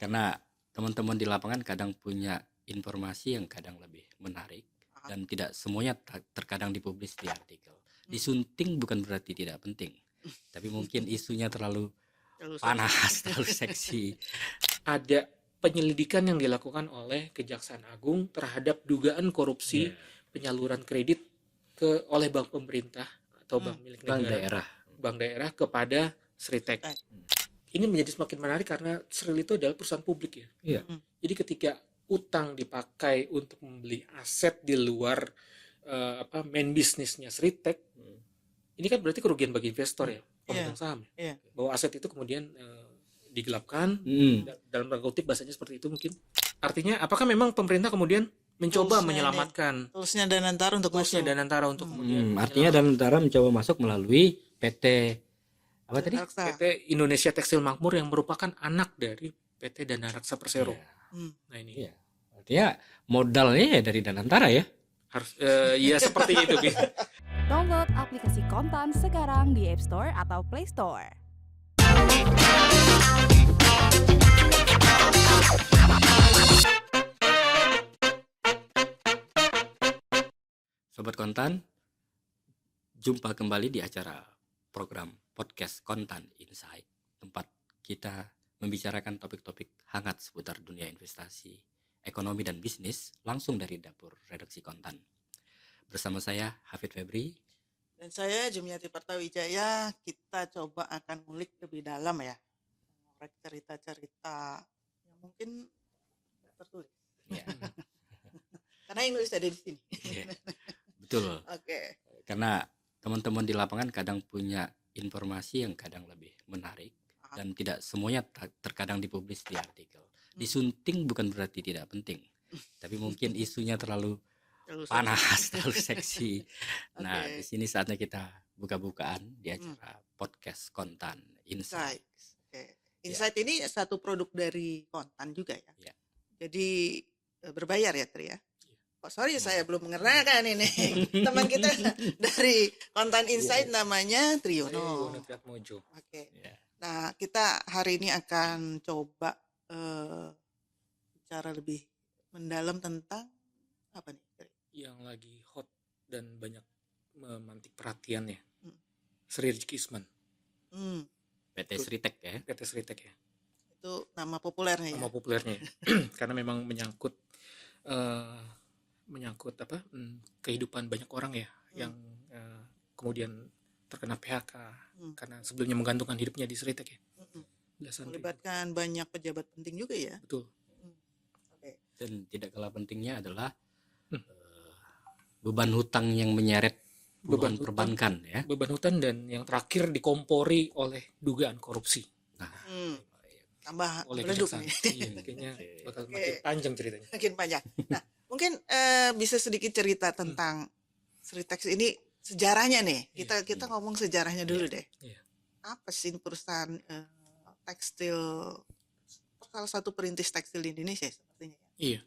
karena teman-teman di lapangan kadang punya informasi yang kadang lebih menarik dan tidak semuanya terkadang dipublis di artikel. Disunting bukan berarti tidak penting, tapi mungkin isunya terlalu panas, terlalu seksi. Ada penyelidikan yang dilakukan oleh Kejaksaan Agung terhadap dugaan korupsi penyaluran kredit oleh bank pemerintah atau bank milik negara, bank daerah kepada Sritek. Ini menjadi semakin menarik karena Sril itu adalah perusahaan publik ya. Iya. Jadi ketika utang dipakai untuk membeli aset di luar main bisnisnya Sritek, ini kan berarti kerugian bagi investor ya, pemegang saham. Bahwa aset itu kemudian digelapkan, dalam tanda kutip bahasanya seperti itu mungkin. Artinya apakah memang pemerintah kemudian mencoba menyelamatkan Toolsnya Danantara untuk masuk. Danantara untuk kemudian artinya Danantara mencoba masuk melalui PT apa tadi? PT Indonesia Tekstil Makmur yang merupakan anak dari PT Danaraksa Persero. Nah ini. Iya. Artinya modalnya ya dari Danantara ya. Harus ya seperti itu. Download aplikasi Kontan sekarang di App Store atau Play Store. Sobat Kontan, jumpa kembali di acara program podcast Kontan Insight, tempat kita membicarakan topik-topik hangat seputar dunia investasi, ekonomi dan bisnis langsung dari dapur redaksi Kontan. Bersama saya Hafid Febri dan saya Jumiati Pertawijaya. Kita coba akan ngulik lebih dalam ya, ngorek cerita-cerita yang mungkin tertulis. Karena yang nulis ada di sini. Betul. Oke. Karena teman-teman di lapangan kadang punya informasi yang kadang lebih menarik dan tidak semuanya terkadang dipublis di artikel. Disunting bukan berarti tidak penting, tapi mungkin isunya terlalu panas, terlalu seksi. Nah, di sini saatnya kita buka-bukaan di acara podcast Kontan Insight. Insight ini satu produk dari Kontan juga ya. Jadi berbayar ya, Tri ya. Sorry saya belum mengenalkan ini teman kita dari Kontan Insight namanya Triyono. Oke. Nah kita hari ini akan coba bicara lebih mendalam tentang apa nih? Yang lagi hot dan banyak memantik perhatian ya. Sri Rizky Isman. PT Sritek ya. PT Sritek ya. Itu nama populernya. Nama populernya. Karena memang menyangkut kehidupan banyak orang ya yang kemudian terkena PHK karena sebelumnya menggantungkan hidupnya di Sritek ya. Melibatkan banyak pejabat penting juga ya. Betul. Dan tidak kalah pentingnya adalah beban hutang yang menyeret beban perbankan ya. Beban hutang dan yang terakhir dikompori oleh dugaan korupsi. Nah, tambah oleh meleduk nih. Kayaknya bakal makin panjang ceritanya. Makin panjang. Nah, mungkin bisa sedikit cerita tentang Sritek ini sejarahnya nih. Kita ngomong sejarahnya dulu deh. Apa sih perusahaan tekstil, salah satu perintis tekstil di Indonesia sepertinya? Iya.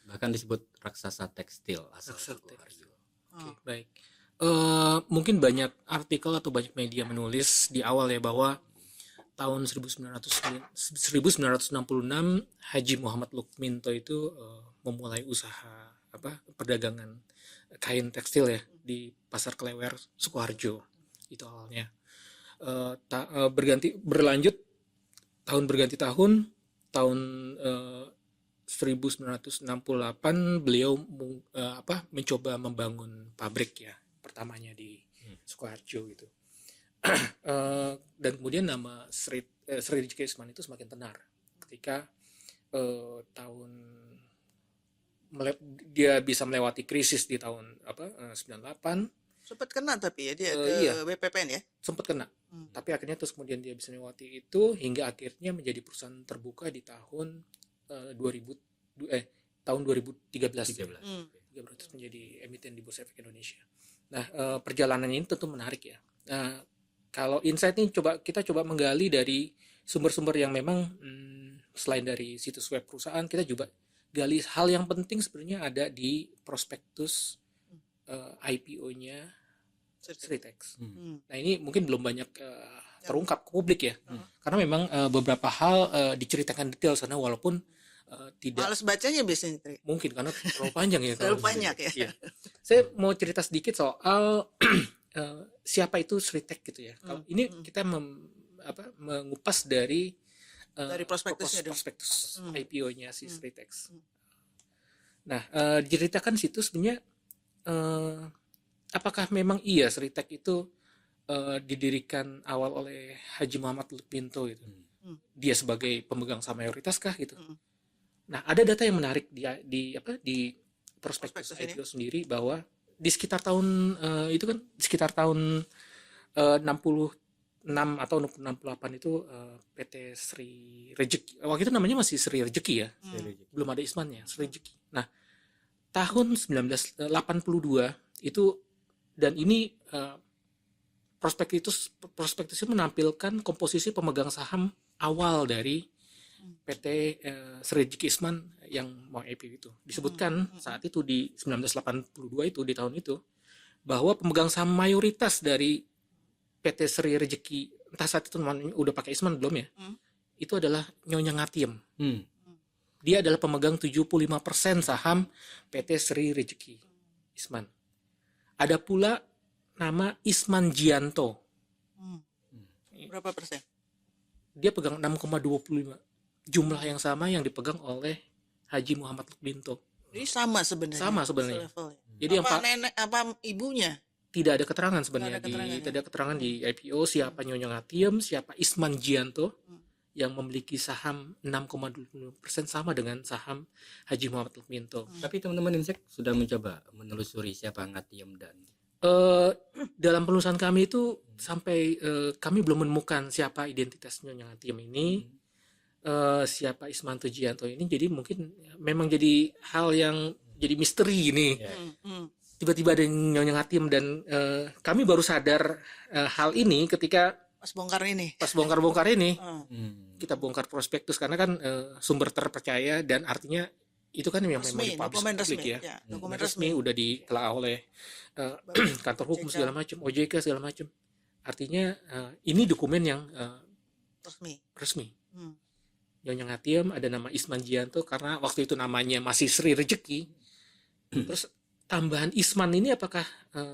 Bahkan disebut raksasa tekstil asal Sukoharjo. Oke, baik. Mungkin banyak artikel atau banyak media menulis di awal ya bahwa tahun 1966 Haji Muhammad Lukminto itu memulai usaha perdagangan kain tekstil ya di Pasar Klewer Sukoharjo. Itu awalnya. Berlanjut tahun berganti tahun 1968 beliau mencoba membangun pabrik ya pertamanya di Sukoharjo gitu. Dan kemudian nama Sri Rizky Isman itu semakin tenar ketika dia bisa melewati krisis di tahun 98. Sempat kena tapi ya dia ke BPPN ya. Sempat kena. Tapi akhirnya terus kemudian dia bisa melewati itu hingga akhirnya menjadi perusahaan terbuka di tahun 2013. Terus menjadi emiten di Bursa Efek Indonesia. Nah, perjalanannya ini tentu menarik ya. Nah, kalau insight ini kita coba menggali dari sumber-sumber yang memang selain dari situs web perusahaan, kita juga gali hal yang penting sebenarnya ada di prospektus IPO-nya Sritex. Nah ini mungkin belum banyak terungkap ke publik ya. Karena memang beberapa hal diceritakan detail sana walaupun tidak. Males bacanya biasanya, Tri. Mungkin karena terlalu panjang ya. Terlalu banyak ya. Iya. Saya mau cerita sedikit soal siapa itu Sritek gitu ya. Kalau ini kita mengupas dari prospektus IPO-nya si Sritek. Nah, diceritakan situ sebenarnya apakah memang iya Sritek itu didirikan awal oleh Haji Muhammad Lukminto gitu. Dia sebagai pemegang saham mayoritas kah gitu. Nah, ada data yang menarik di prospektus IPO sendiri bahwa di sekitar tahun itu kan di sekitar tahun 66 atau 68 itu PT Sri Rejeki. Waktu itu namanya masih Sri Rejeki ya. Belum ada Ismannya, Sri Rejeki. Nah, tahun 1982 itu, dan ini prospektus itu menampilkan komposisi pemegang saham awal dari PT Sri Rejeki Isman yang mau IPO itu. Disebutkan saat itu di 1982 itu, di tahun itu, bahwa pemegang saham mayoritas dari PT Sri Rejeki, entah saat itu udah pakai Isman belum ya, itu adalah Nyonya Ngatiem. Dia adalah pemegang 75% saham PT Sri Rejeki Isman. Ada pula nama Isman Gianto. Berapa persen? Dia pegang 6,25. Jumlah yang sama yang dipegang oleh Haji Muhammad Lukminto. Jadi sama sebenarnya. Sama sebenarnya. Jadi apa nenek apa ibunya? Tidak ada keterangan sebenarnya tidak ada keterangan di IPO siapa Nyonya Ngatiem, siapa Isman Gianto yang memiliki saham 6,25% sama dengan saham Haji Muhammad Lukminto. Tapi teman-teman Insek sudah mencoba menelusuri siapa Ngatiem dan dalam penelusuran kami itu sampai kami belum menemukan siapa identitas Nyonya Ngatiem ini. Siapa Ismanto Gianto ini, jadi mungkin memang jadi hal yang jadi misteri ini. Tiba-tiba ada Nyonya Ngatiem dan kami baru sadar hal ini ketika pas bongkar ini. Kita bongkar prospektus karena kan sumber terpercaya dan artinya itu kan yang memang dipublish ya. Dokumen resmi udah ditelaah oleh kantor hukum segala macam, OJK segala macam. Artinya ini dokumen yang resmi. Nyonya Ngatiem, ada nama Isman Gianto karena waktu itu namanya masih Sri Rejeki. Terus tambahan Isman ini apakah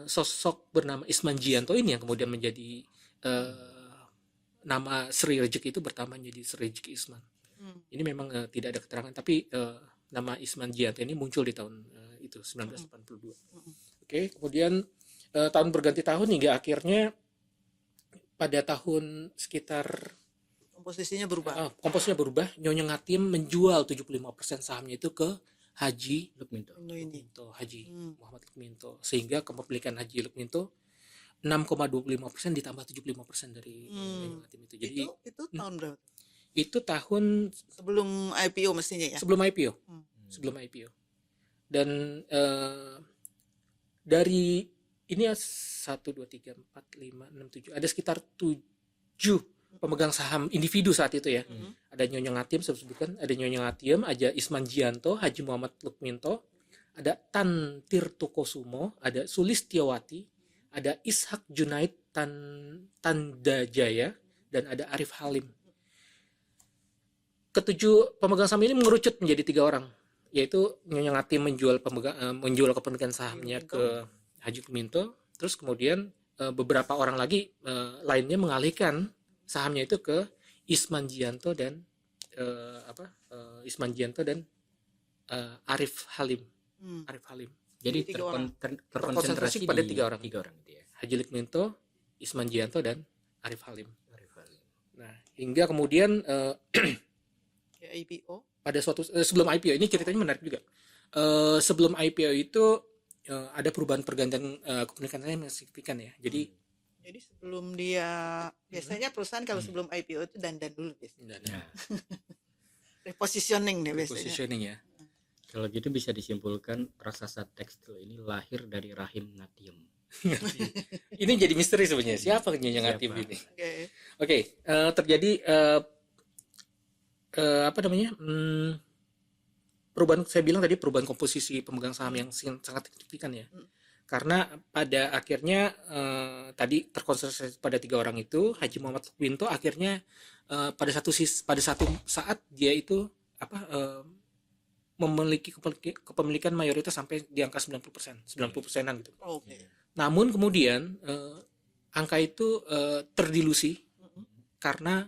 sosok bernama Isman Gianto ini yang kemudian menjadi nama Sri Rejeki itu bertambah menjadi Sri Rejeki Isman. Ini memang tidak ada keterangan, tapi nama Isman Gianto ini muncul di tahun itu 1982. Oke, kemudian tahun berganti tahun hingga akhirnya pada tahun sekitar komposisinya berubah. Nyonya Ngatiem menjual 75% sahamnya itu ke Haji Lukminto. Haji Muhammad Lukminto. Sehingga kepemilikan Haji Lukminto 6,25% ditambah 75% dari Nyonya Ngatiem itu. Jadi itu tahun berapa? Itu tahun sebelum IPO mestinya ya. Sebelum IPO. Dan dari ini 1 2 3 4 5 6 7 ada sekitar 7 pemegang saham individu saat itu ya. Ada Nyonya Ngatiem saya sebutkan, ada Nyonya Ngatiem, ada Isman Gianto, Haji Muhammad Lukminto, ada Tan Tirtokusumo, ada Sulistiawati, ada Ishak Junaid Tandajaya, dan ada Arif Halim. Ketujuh pemegang saham ini mengerucut menjadi 3 orang, yaitu Nyonya Ngatiem menjual kepemilikan sahamnya ke Haji Lukminto, terus kemudian beberapa orang lagi lainnya mengalihkan sahamnya itu ke Isman Gianto dan Arif Halim. Jadi terkonsentrasi pada di 3 orang. 3 orang itu ya. Haji Lukminto, Isman Gianto dan Arif Halim. Nah, hingga kemudian IPO. Pada suatu sebelum IPO ini ceritanya menarik juga. Sebelum IPO itu ada perubahan pergantian kepemilikan yang signifikan ya. Jadi sebelum dia biasanya perusahaan kalau sebelum IPO itu dandan dulu biasanya. Repositioning nih biasanya. Repositioning ya. Kalau gitu bisa disimpulkan raksasa tekstil ini lahir dari rahim Ngatiem. Ini jadi misteri sebenarnya. Siapa Nyonya Ngatiem ini? Oke, terjadi perubahan, saya bilang tadi perubahan komposisi pemegang saham yang sangat signifikan ya. Karena pada akhirnya tadi terkonsentrasi pada 3 orang itu, Haji Muhammad Lukminto akhirnya pada satu saat dia itu memiliki kepemilikan mayoritas sampai di angka 90%, 90%-an gitu. Namun kemudian angka itu terdilusi karena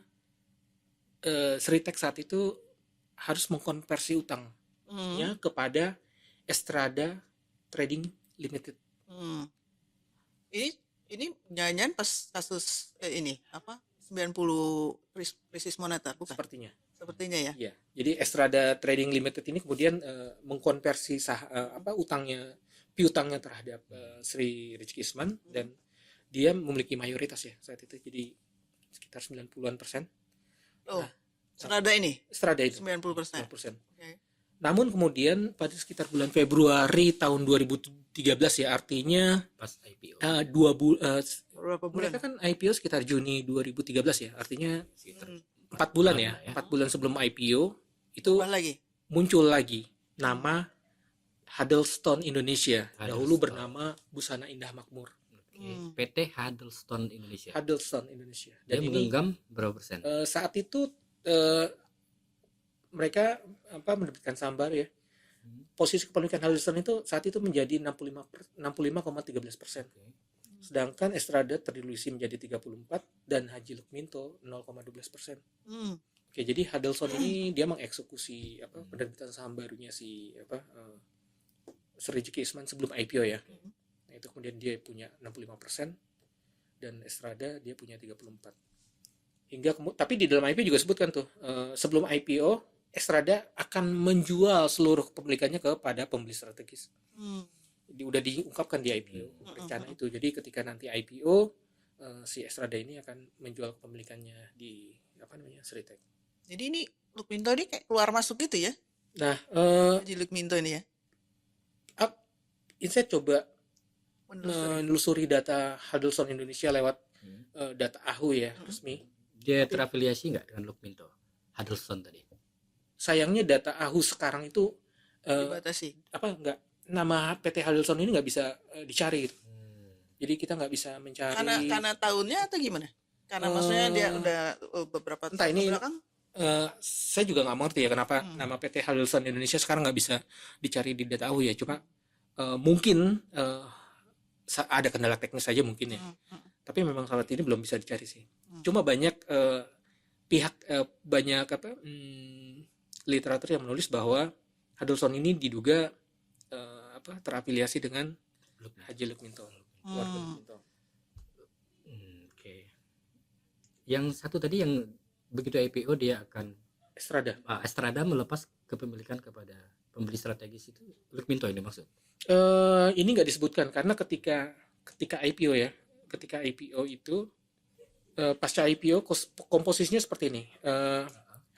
Sritek saat itu harus mengkonversi utangnya kepada Estrada Trading Limited. Ini jangan-jangan pas kasus ini 90 krisis moneter, bukan? Sepertinya ya. Iya. Jadi Estrada Trading Limited ini kemudian mengkonversi piutangnya terhadap Sri Rizky Isman, dan dia memiliki mayoritas ya saat itu, jadi sekitar 90-an%. Estrada ini? Estrada itu 90%. Okay. Namun kemudian pada sekitar bulan Februari tahun 2013 ya, artinya pas IPO. Berapa bulan? Mereka kan IPO sekitar Juni 2013 ya, artinya sekitar 4 bulan ya. 4 bulan sebelum IPO itu muncul lagi nama Huddlestone Indonesia. Dahulu bernama Busana Indah Makmur. PT Huddlestone Indonesia. Dan dia menggenggam berapa persen? Saat itu mereka menerbitkan sambar ya. Posisi kepemilikan Huddlestone itu saat itu menjadi 65,13%. Sedangkan Estrada terdilusi menjadi 34 dan Haji Lukminto 0,12%. Oke, jadi Huddlestone ini dia mengeksekusi penerbitan saham barunya si Sri Rizky Isman sebelum IPO ya. Nah, itu kemudian dia punya 65% dan Estrada dia punya 34%. Tapi di dalam IPO juga sebutkan tuh sebelum IPO Estrada akan menjual seluruh kepemilikannya kepada pembeli strategis. Udah diungkapkan di IPO rencana itu. Jadi ketika nanti IPO si Estrada ini akan menjual kepemilikannya di Sritek. Jadi ini Lukminto ini kayak keluar masuk gitu ya? Nah, Haji Lukminto ini ya. Insight coba menelusuri data Huddlestone Indonesia lewat data AHU ya resmi. Dia terafiliasi nggak dengan Lukminto? Huddlestone tadi. Sayangnya data AHU sekarang itu dibatasi. Nggak, nama PT Huddlestone ini nggak bisa dicari gitu. Jadi kita nggak bisa mencari. Karena tahunnya atau gimana? Karena maksudnya dia udah beberapa tahun belakang. Saya juga nggak mengerti ya kenapa nama PT Huddlestone Indonesia sekarang nggak bisa dicari di data AHU ya. Cuma mungkin ada kendala teknis saja mungkin ya. Tapi memang saat ini belum bisa dicari sih. Cuma banyak literatur yang menulis bahwa Huddlestone ini diduga terafiliasi dengan Haji Lukminto. Oke. Yang satu tadi yang begitu IPO dia akan Estrada melepas kepemilikan kepada pembeli strategis, itu Lukminto ini maksud? Ini nggak disebutkan karena ketika IPO ya, ketika IPO itu pasca IPO komposisinya seperti ini.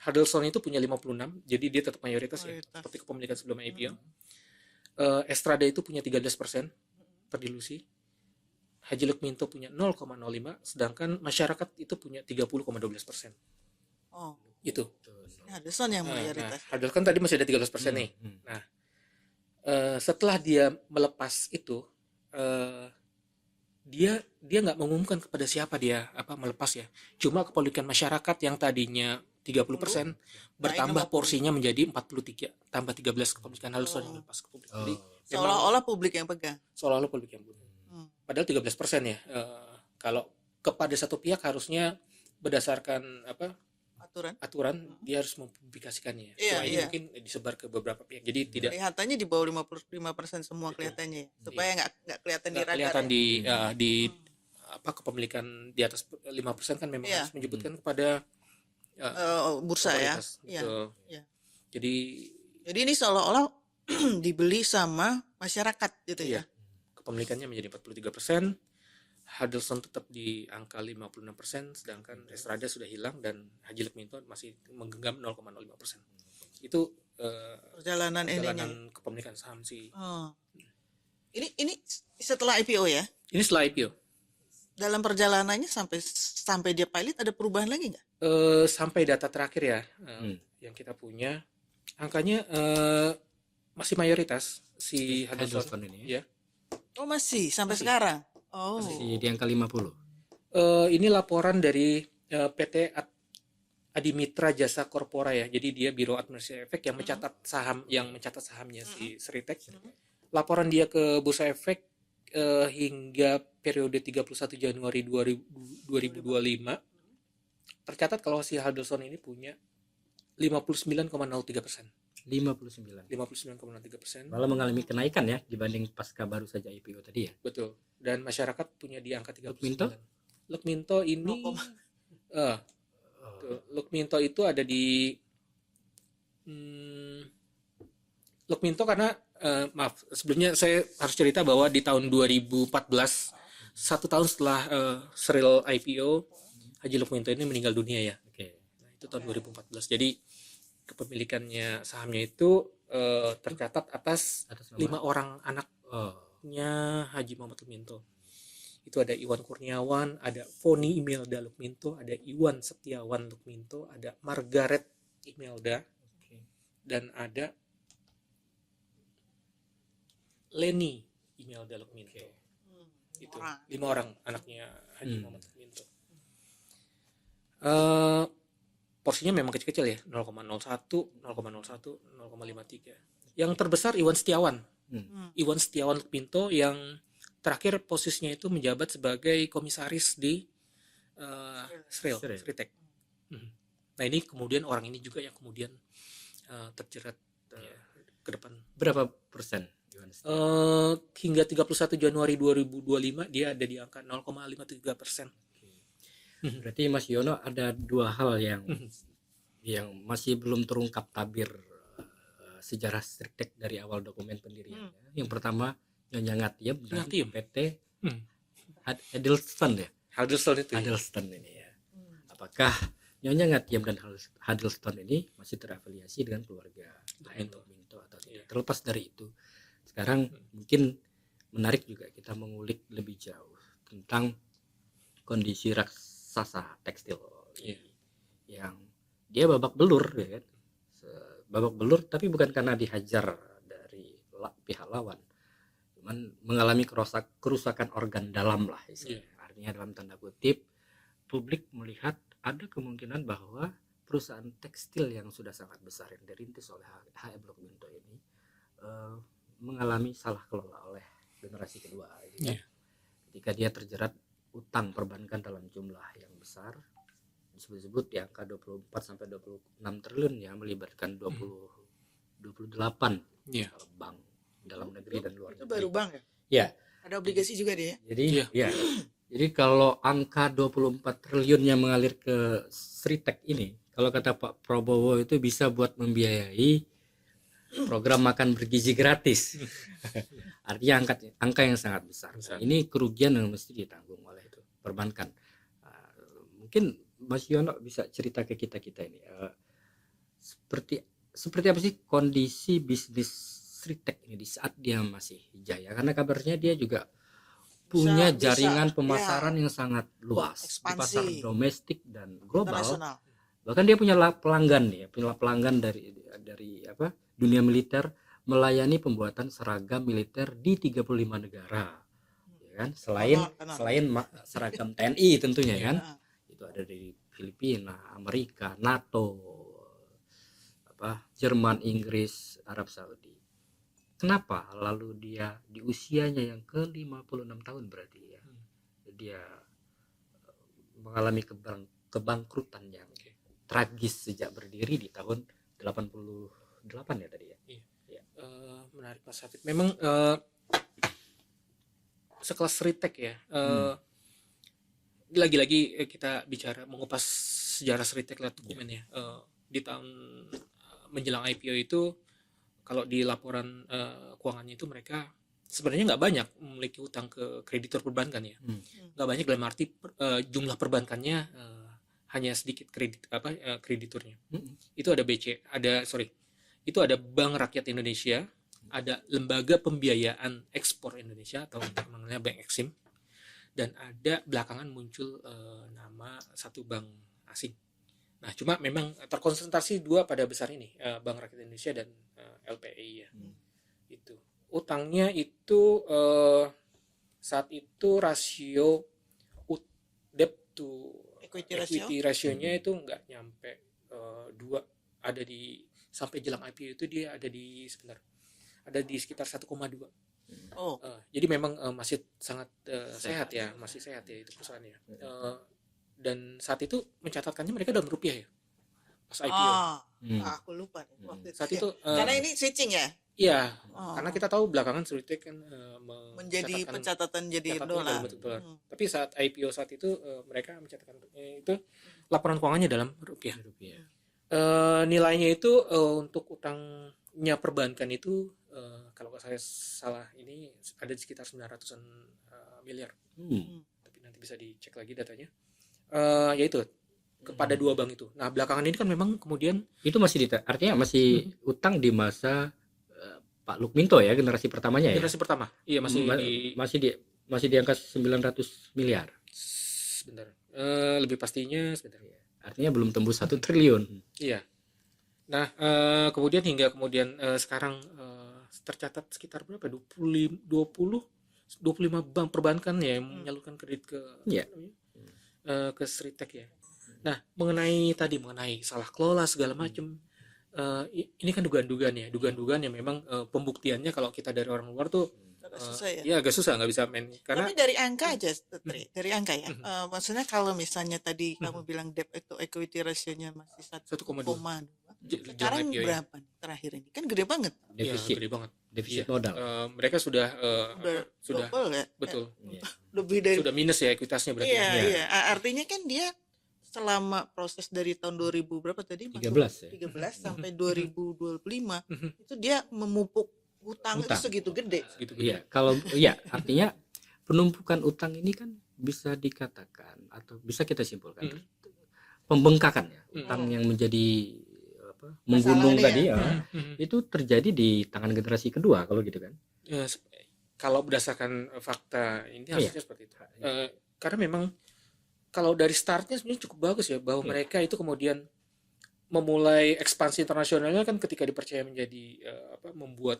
Huddlestone itu punya 56, jadi dia tetap mayoritas ya, seperti kepemilikan sebelum IPO. Estrada itu punya 13%, terdilusi. Haji Lukminto punya 0,05, sedangkan masyarakat itu punya 30,12%. Itu. Huddlestone yang mayoritas. Huddlestone kan tadi masih ada 13% nih. Nah, setelah dia melepas itu, dia nggak mengumumkan kepada siapa dia melepas ya. Cuma kepemilikan masyarakat yang tadinya 30% bertambah porsinya menjadi 43, tambah 13 kepemilikan Huddlestone yang melepas ke publik. Jadi seolah-olah publik yang pegang. Padahal 13% ya. Kalau kepada satu pihak harusnya berdasarkan aturan dia harus mempublikasikannya. Ini mungkin disebar ke beberapa pihak. Jadi tidak kelihatannya di bawah 55% semua kelihatannya, supaya nggak kelihatan di radar. Kelihatan di kepemilikan di atas 5% kan memang harus menyebutkan kepada bursa ya. Jadi ini seolah-olah dibeli sama masyarakat gitu ya. Kepemilikannya menjadi 43%. Huddlestone tetap di angka 56%, sedangkan Estrada sudah hilang dan Haji Lukminto masih menggenggam 0,05%. Itu perjalanan kepemilikan saham sih. Ini setelah IPO ya? Ini setelah IPO. Dalam perjalanannya sampai dia pilot ada perubahan lagi nggak? Sampai data terakhir ya yang kita punya, angkanya masih mayoritas si Huddlestone ini ya. Oh, masih sampai Masih. sekarang. Oh. Masih di angka 50. Ini laporan dari PT Adimitra Jasa Corpora ya. Jadi dia Biro Administrasi Efek yang mencatat sahamnya si Sritek. Laporan dia ke Bursa Efek hingga periode 31 Januari 2025 tercatat kalau si Huddleston ini punya 59,03%. 59,03%. Malah mengalami kenaikan ya dibanding pasca baru saja IPO tadi ya. Betul. Dan masyarakat punya di angka 39. Lukminto? Lukminto ini Lukminto itu ada di Lukminto karena maaf, sebelumnya saya harus cerita bahwa di tahun 2014, 1 tahun setelah Sril IPO, Haji Lukminto ini meninggal dunia ya. Oke. Nah, itu tahun 2014. Jadi kepemilikannya sahamnya itu tercatat atas 5 orang anaknya Haji Muhammad Lukminto. Itu ada Iwan Kurniawan, ada Foni Imelda Lukminto, ada Iwan Setiawan Lukminto, ada Margaret Imelda, dan ada Leni Imelda Lukminto. Itu 5 orang anaknya Haji Muhammad Lukminto. Porsinya memang kecil-kecil ya, 0,01, 0,01, 0,53. Yang terbesar Iwan Setiawan. Iwan Setiawan Lukminto yang terakhir posisinya itu menjabat sebagai komisaris di Sritek. Nah ini kemudian orang ini juga yang kemudian terjerat ke depan. Berapa persen? Hingga 31 Januari 2025 dia ada di angka 0,53%. Berarti Mas Yono ada 2 hal yang masih belum terungkap tabir sejarah Sritek dari awal dokumen pendiriannya. Yang pertama Nyonya Ngatiem dan PT Huddleston ya. Huddleston ini ya. Apakah Nyonya Ngatiem dan Huddleston ini masih terafiliasi dengan keluarga Lukminto atau tidak? Terlepas dari itu, sekarang mungkin menarik juga kita mengulik lebih jauh tentang kondisi raksasa tekstil yang dia babak belur ya kan. Babak belur tapi bukan karena dihajar dari pihak lawan, cuman mengalami kerusakan organ dalam lah istilahnya. Artinya dalam tanda kutip publik melihat ada kemungkinan bahwa perusahaan tekstil yang sudah sangat besar yang dirintis oleh HM Lukminto ini mengalami salah kelola oleh generasi kedua ketika dia terjerat utang perbankan dalam jumlah yang besar, disebut-sebut di angka 24 sampai 26 triliun ya, melibatkan 28 bank dalam negeri dan luar negeri. Itu baru bank ya? Ya. Ada obligasi juga dia. Jadi jadi kalau angka 24 triliun yang mengalir ke Sritek ini, kalau kata Pak Prabowo itu bisa buat membiayai program makan bergizi gratis. Artinya angka yang sangat besar. Ini kerugian yang mesti ditanggung oleh perbankan. Mungkin Mas Yono bisa cerita ke kita ini. Seperti apa sih kondisi bisnis Sritek ini di saat dia masih jaya? Karena kabarnya dia juga punya jaringan pemasaran yang sangat luas di pasar domestik dan global. Bahkan dia punya pelanggan dari dunia militer, melayani pembuatan seragam militer di 35 negara. Ya kan? Selain seragam TNI tentunya kan. Itu ada dari Filipina, Amerika, NATO, Jerman, Inggris, Arab Saudi. Kenapa lalu dia di usianya yang ke-56 tahun berarti ya, dia mengalami kebangkrutan yang tragis sejak berdiri di tahun 88 ya tadi ya. Menarik Mas Hafid. Memang sekelas Sritek ya. Lagi-lagi kita bicara mengupas sejarah Sritek lewat dokumen ya. Di tahun menjelang IPO itu, kalau di laporan keuangannya itu mereka sebenarnya nggak banyak memiliki utang ke kreditur perbankan ya. Nggak banyak dalam arti jumlah perbankannya hanya sedikit krediturnya. Itu ada itu ada Bank Rakyat Indonesia, ada Lembaga Pembiayaan Ekspor Indonesia atau namanya Bank Eksim, dan ada belakangan muncul nama satu bank asing. Nah, cuma memang terkonsentrasi 2 pada besar ini, Bank Rakyat Indonesia dan LPI ya. Itu utangnya itu saat itu rasio debt to equity rasionya itu nggak nyampe 2, ada di sampai jelang IPO itu dia ada di sekitar 1,2. Jadi memang masih sangat sehat ya, masih sehat ya itu perusahaannya. Dan saat itu mencatatkannya mereka dalam rupiah ya pas IPO. Aku lupa nih waktu Saat itu. itu Karena ini switching ya. iya, karena kita tahu belakangan Suritek kan menjadi pencatatan jadi dolar. Tapi saat IPO saat itu mereka mencatatkan itu laporan keuangannya dalam rupiah. Nilainya itu untuk utangnya perbankan itu kalau saya salah ini ada di sekitar 900-an miliar. Tapi nanti bisa dicek lagi datanya. Yaitu kepada 2 bank itu. Nah, belakangan ini kan memang kemudian itu masih artinya masih utang di masa Pak Lukminto ya, generasi pertamanya ya. Generasi pertama. Iya, masih di angka 900 miliar. Sebentar. Lebih pastinya sebentar. Artinya belum tembus 1 triliun. Iya. Nah, kemudian hingga sekarang tercatat sekitar berapa? 25 bank perbankan ya yang menyalurkan kredit ke Sritek ya. Nah, mengenai salah kelola segala macam, ini kan dugaan-dugaan yang memang pembuktiannya kalau kita dari orang luar tuh agak susah ya. Iya, agak susah, nggak bisa main. Karena tapi dari angka aja, dari angka ya. Maksudnya kalau misalnya tadi kamu bilang debt to equity ratio-nya masih 1,2. Sekarang berapa nih terakhir ini? Kan gede banget. Defisit. Gede banget. Defisit modal. Mereka sudah double ya. Betul. Lebih dari sudah minus ya ekuitasnya berarti. Iya. Artinya kan dia selama proses dari tahun 2000 berapa tadi? 13 sampai 2025 itu dia memupuk utang itu segitu gede. Iya, artinya penumpukan utang ini kan bisa dikatakan atau bisa kita simpulkan pembengkakan ya, utang yang menjadi menggunung tadi itu terjadi di tangan generasi kedua kalau gitu kan. Kalau berdasarkan fakta ini harusnya seperti itu. Karena memang kalau dari startnya sebenarnya cukup bagus ya, bahwa mereka itu kemudian memulai ekspansi internasionalnya kan ketika dipercaya menjadi membuat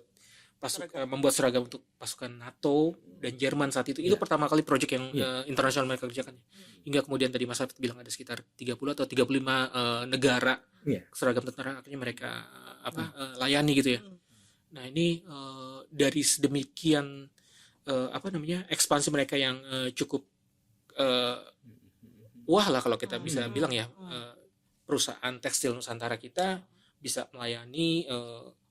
seragam untuk pasukan NATO dan Jerman saat itu. Itu pertama kali proyek yang internasional mereka kerjakan. Hingga kemudian tadi Mas Hafid bilang ada sekitar 30 atau 35 negara seragam tentara akhirnya mereka layani gitu ya. Nah, ini dari sedemikian ekspansi mereka yang cukup wah lah kalau kita bisa bilang ya, perusahaan tekstil Nusantara kita bisa melayani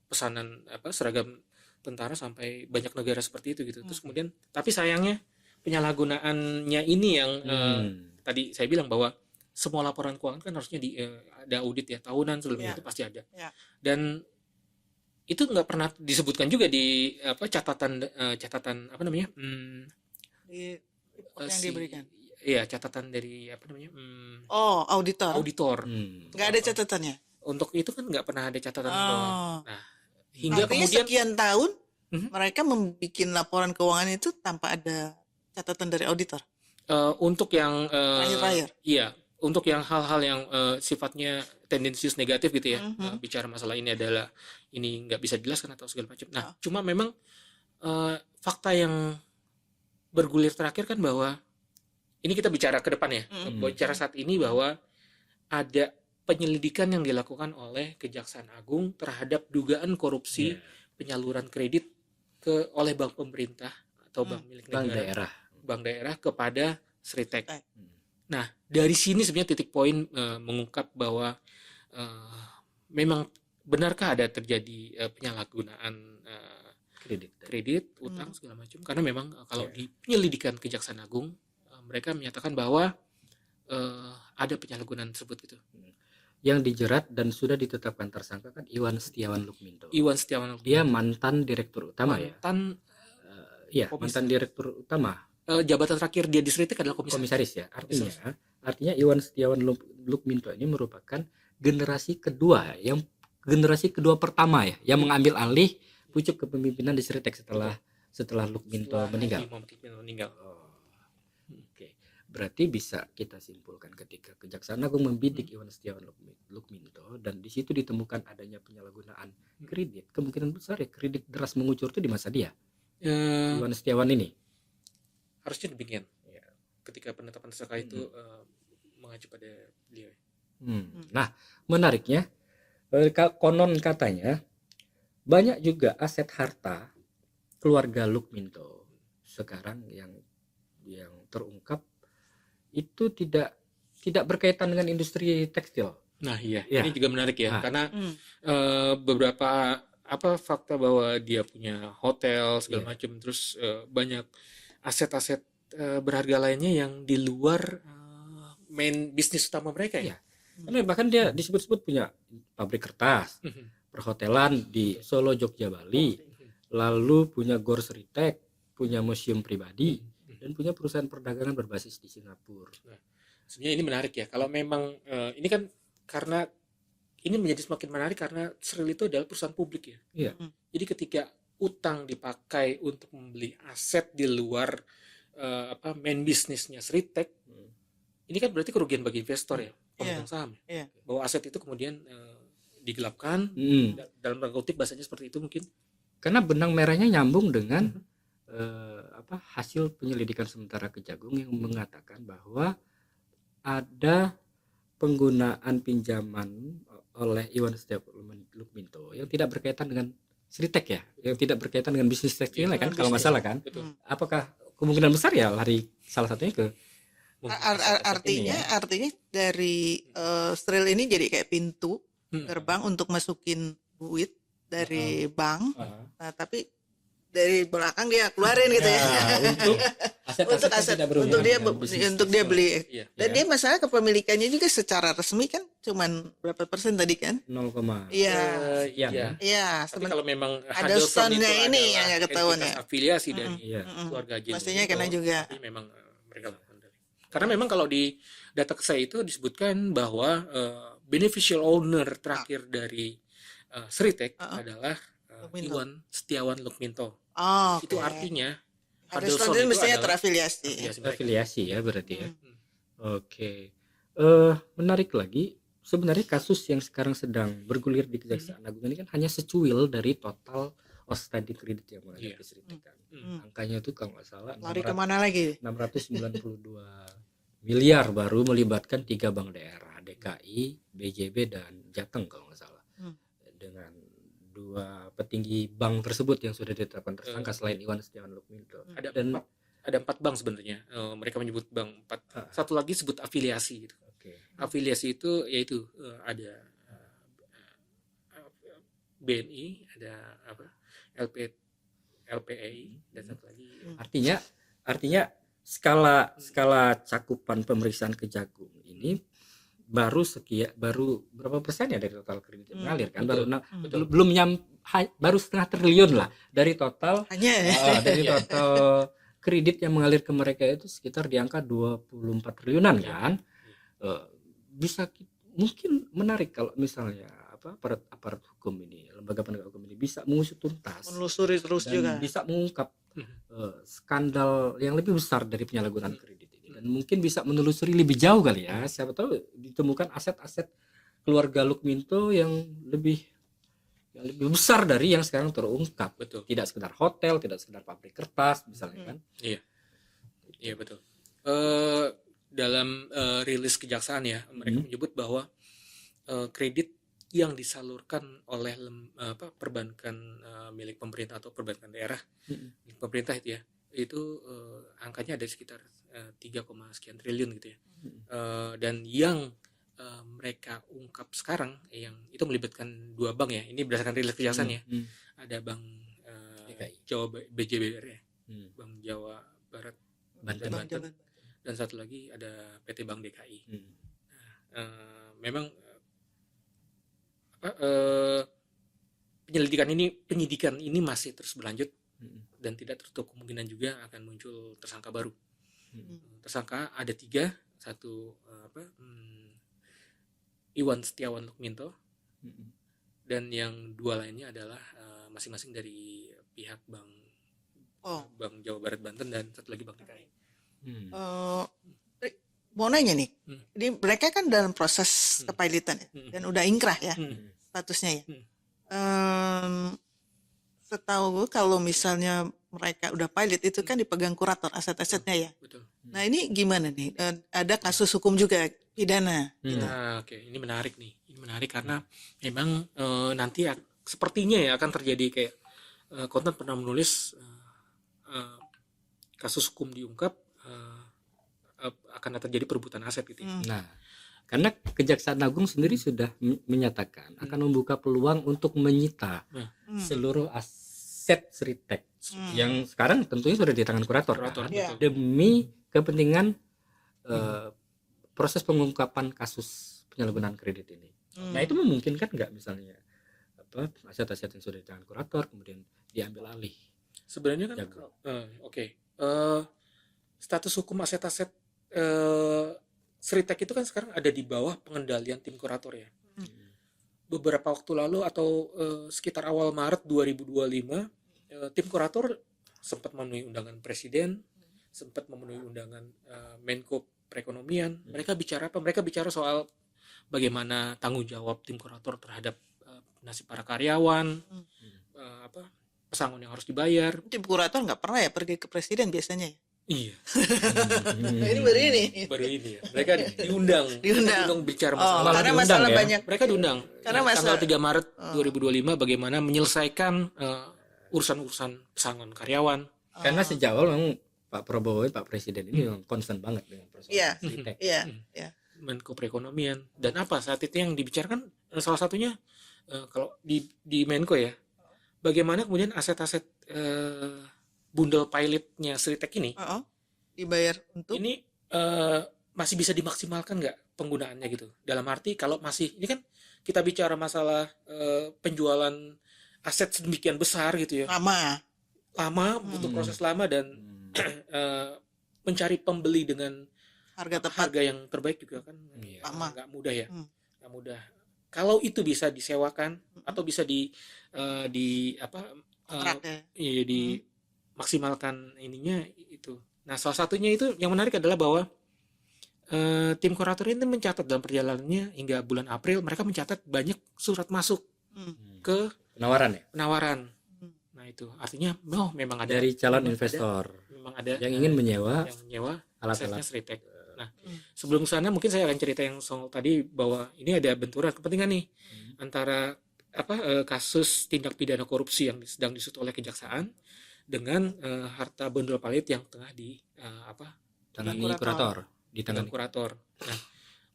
pesanan seragam tentara sampai banyak negara seperti itu gitu. Terus kemudian tapi sayangnya penyalahgunaannya ini yang tadi saya bilang bahwa semua laporan keuangan kan harusnya ada audit ya tahunan sebelumnya itu pasti ada. Dan itu nggak pernah disebutkan juga di catatan di yang diberikan. Iya, catatan dari auditor. Nggak ada catatannya. Untuk itu kan nggak pernah ada catatan. Nah, hingga artinya kemudian sekian tahun mereka membuat laporan keuangan itu tanpa ada catatan dari auditor. Untuk yang terakhir. Iya, untuk yang hal-hal yang sifatnya tendensius negatif gitu ya, bicara masalah ini adalah ini nggak bisa dijelaskan atau segala macam. Nah, cuma memang fakta yang bergulir terakhir kan bahwa ini kita bicara ke depan ya, bicara saat ini bahwa ada penyelidikan yang dilakukan oleh Kejaksaan Agung terhadap dugaan korupsi penyaluran kredit oleh bank pemerintah atau bank milik negara, bank daerah kepada Sritek. Nah, dari sini sebenarnya titik poin mengungkap bahwa memang benarkah ada terjadi penyalahgunaan kredit, utang segala macam, karena memang kalau di penyelidikan Kejaksaan Agung mereka menyatakan bahwa ada penyalahgunaan tersebut gitu. Yang dijerat dan sudah ditetapkan tersangka kan Iwan Setiawan Lukminto. Dia mantan direktur utama mantan direktur utama. Jabatan terakhir dia di Sritek adalah komisaris ya. Artinya Iwan Setiawan Lukminto ini merupakan generasi kedua pertama ya yang mengambil alih pucuk kepemimpinan di Sritek setelah Lukminto meninggal. Berarti bisa kita simpulkan ketika Kejaksaan Agung membidik Iwan Setiawan Lukminto dan di situ ditemukan adanya penyalahgunaan kredit, kemungkinan besar ya kredit deras mengucur itu di masa dia. Iwan Setiawan ini. harusnya demikian ya, ketika penetapan tersangka itu mengacu pada beliau. Nah, menariknya konon katanya banyak juga aset harta keluarga Lukminto sekarang yang terungkap itu tidak berkaitan dengan industri tekstil. Nah iya, Ya. ini juga menarik ya, karena beberapa fakta bahwa dia punya hotel segala macam, terus banyak aset-aset berharga lainnya yang di luar main bisnis utama mereka ya. Karena bahkan dia disebut-sebut punya pabrik kertas, perhotelan di Solo, Jogja, Bali, lalu punya Gor Seritek, punya museum pribadi, dan punya perusahaan perdagangan berbasis di Singapura. Nah, sebenarnya ini menarik ya. Kalau memang ini kan karena ini menjadi semakin menarik karena Sril itu adalah perusahaan publik ya. Iya. Jadi ketika utang dipakai untuk membeli aset di luar main bisnisnya Sritek, ini kan berarti kerugian bagi investor ya, pemegang saham ya. Bahwa aset itu kemudian digelapkan, dalam tanda kutip bahasanya seperti itu mungkin. Karena benang merahnya nyambung dengan hasil penyelidikan sementara Kejagung yang mengatakan bahwa ada penggunaan pinjaman oleh Iwan Setiawan Lukminto yang tidak berkaitan dengan Sritek ya, yang tidak berkaitan dengan bisnis tekstilnya kan, kalau nggak salah kan. Betul. Apakah kemungkinan besar ya lari salah satunya ke artinya dari Sril ini jadi kayak pintu gerbang untuk masukin duit dari bank, nah, tapi dari belakang dia keluarin gitu ya, untuk aset untuk dia beli. Iya. Dan dia masalah kepemilikannya juga secara resmi kan cuman berapa persen tadi kan? 0, Iya. Iya. Iya. Tapi kalau memang ada Huddleston soundnya itu ini adalah yang nggak ketahuan ya. afiliasi dari keluarga Jin Pastinya Lukminto, kena juga. tapi memang mereka lakukan dari. Karena memang kalau di data saya itu disebutkan bahwa beneficial owner terakhir dari Sritek adalah Iwan Setiawan Lukminto. Oh, Itu artinya Huddleston itu mestinya terafiliasi. afiliasi ya berarti ya. Oke. Menarik lagi, sebenarnya kasus yang sekarang sedang bergulir di Kejaksaan Agung ini kan hanya secuil dari total outstanding kredit yang mengalir ke Sritek kan. Angkanya itu kalau nggak salah Lari kemana lagi? 692 miliar baru melibatkan 3 bank daerah, DKI, BJB dan Jateng kalau nggak salah. Dengan 2 petinggi bank tersebut yang sudah ditetapkan tersangka selain Iwan Setiawan Lukminto. Ada 4 bank sebenarnya. Mereka menyebut bank 4. Satu lagi sebut afiliasi gitu. Afiliasi itu yaitu ada BNI, ada LPI dan satu lagi. Artinya skala cakupan pemeriksaan Kejagung ini baru berapa persen ya dari total kredit yang mengalir kan? Baru setengah triliun lah dari total. Dari total kredit yang mengalir ke mereka itu sekitar di angka 24 triliunan kan. Bisa mungkin menarik kalau misalnya aparat hukum ini, lembaga penegak hukum ini bisa mengusut tuntas, menelusuri terus dan juga, bisa mengungkap skandal yang lebih besar dari penyalahgunaan kredit ini, dan mungkin bisa menelusuri lebih jauh kali ya, siapa tahu ditemukan aset-aset keluarga Lukminto yang lebih besar dari yang sekarang terungkap. Betul. Tidak sekedar hotel, tidak sekedar pabrik kertas misalnya kan. Iya betul. Dalam rilis kejaksaan ya, mereka menyebut bahwa kredit yang disalurkan oleh perbankan milik pemerintah atau perbankan daerah milik pemerintah itu ya, itu angkanya ada sekitar 3, sekian triliun gitu ya. Dan yang mereka ungkap sekarang yang itu melibatkan 2 bank ya, ini berdasarkan rilis kejaksaan ya. Ada Bank Jawa BJBR ya, Bank Jawa Barat Banten, dan satu lagi ada PT Bank DKI. Memang penyidikan ini masih terus berlanjut dan tidak tertutup kemungkinan juga akan muncul tersangka baru. Tersangka ada 3, satu Iwan Setiawan Lukminto, dan yang 2 lainnya adalah masing-masing dari pihak Bank Jawa Barat Banten dan satu lagi Bank DKI. Mau nanya nih, ini mereka kan dalam proses kepailitan ya, dan udah ingkrah ya statusnya ya. Setahu gue kalau misalnya mereka udah pilot itu kan dipegang kurator aset-asetnya ya. Betul. Nah ini gimana nih? Ada kasus hukum juga pidana. Nah, oke, ini menarik nih. Ini menarik karena memang nanti sepertinya ya akan terjadi kayak Kontan pernah menulis kasus hukum diungkap akan terjadi perebutan aset gitu. Nah, karena Kejaksaan Agung sendiri sudah menyatakan akan membuka peluang untuk menyita seluruh aset Sritek yang sekarang tentunya sudah di tangan kurator kan? Ya. Demi kepentingan proses pengungkapan kasus penyalahgunaan kredit ini. Nah itu memungkinkan nggak misalnya aset-aset yang sudah di tangan kurator kemudian diambil alih? Sebenarnya kan status hukum aset-aset Sritek itu kan sekarang ada di bawah pengendalian tim kurator ya. Beberapa waktu lalu atau sekitar awal Maret 2025 tim kurator sempat memenuhi undangan presiden, sempat memenuhi undangan Menko Perekonomian. Mereka bicara apa? Mereka bicara soal bagaimana tanggung jawab tim kurator terhadap nasib para karyawan, pesangon yang harus dibayar. Tim kurator nggak pernah ya pergi ke presiden biasanya ya? Iya. Nah, ini baru ini. Ya. Mereka diundang bicara masalah. Karena masalah ya? banyak. Mereka diundang. Karena tanggal 3 Maret 2025 bagaimana menyelesaikan urusan-urusan pesangon karyawan. Karena sejak awal memang Pak Prabowo, Pak Presiden ini memang concern banget dengan persoalan Sritek. Iya. Menko Perekonomian dan apa saat itu yang dibicarakan salah satunya kalau di Menko ya, bagaimana kemudian aset-aset bundle pilotnya Sritek ini dibayar untuk ini masih bisa dimaksimalkan nggak penggunaannya gitu, dalam arti kalau masih ini kan kita bicara masalah penjualan aset sedemikian besar gitu ya, lama butuh proses lama dan mencari pembeli dengan harga yang terbaik juga kan nggak mudah ya, nggak mudah. Kalau itu bisa disewakan atau bisa maksimalkan ininya itu. Nah, salah satunya itu yang menarik adalah bahwa tim kurator ini mencatat dalam perjalanannya hingga bulan April mereka mencatat banyak surat masuk ke penawaran. Nah, itu artinya memang ada dari calon investor memang ada yang ingin menyewa asetnya Sritek. Nah, sebelum sana mungkin saya akan cerita yang soal tadi bahwa ini ada benturan kepentingan nih antara kasus tindak pidana korupsi yang sedang disut oleh kejaksaan dengan harta bundle pilot yang tengah di tangan kurator. Nah,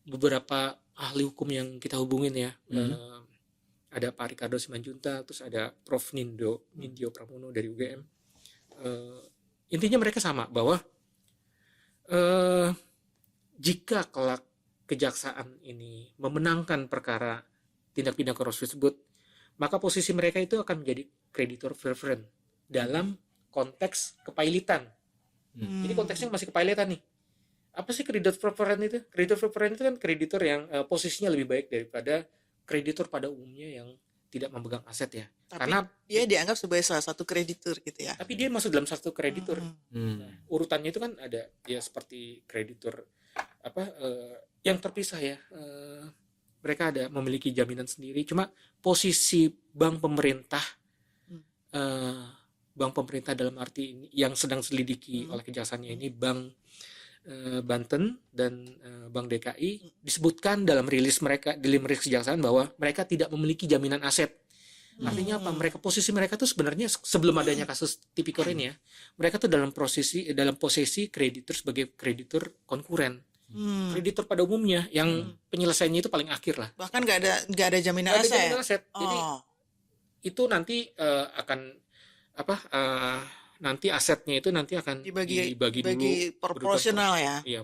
beberapa ahli hukum yang kita hubungin ya, ada Pak Ricardo Simanjuntak, terus ada Prof Nindyo Pramono dari UGM. Intinya mereka sama bahwa jika kelak kejaksaan ini memenangkan perkara tindak pidana korupsi tersebut, maka posisi mereka itu akan menjadi kreditor preferent dalam konteks kepailitan. Ini konteksnya masih kepailitan nih. Apa sih kreditor preferent itu? Kreditor preferent itu kan kreditor yang posisinya lebih baik daripada kreditor pada umumnya yang tidak memegang aset ya. Tapi karena dia dianggap sebagai salah satu kreditur gitu ya. Tapi dia masuk dalam satu kreditur. Nah, urutannya itu kan ada ya seperti kreditur yang terpisah ya. Mereka ada memiliki jaminan sendiri. Cuma posisi bank pemerintah dalam arti ini yang sedang selidiki oleh kejaksaannya ini Bank Banten dan Bank DKI disebutkan dalam rilis kejaksaan bahwa mereka tidak memiliki jaminan aset. Artinya apa? Posisi mereka tuh sebenarnya sebelum adanya kasus Tipikor ini ya, mereka tuh dalam posisi kreditur sebagai kreditur konkuren. Kreditur pada umumnya yang penyelesaiannya itu paling akhir lah. Bahkan nggak ada jaminan aset. Jadi itu nanti nanti asetnya itu nanti akan dibagi dulu proporsional ya. Iya.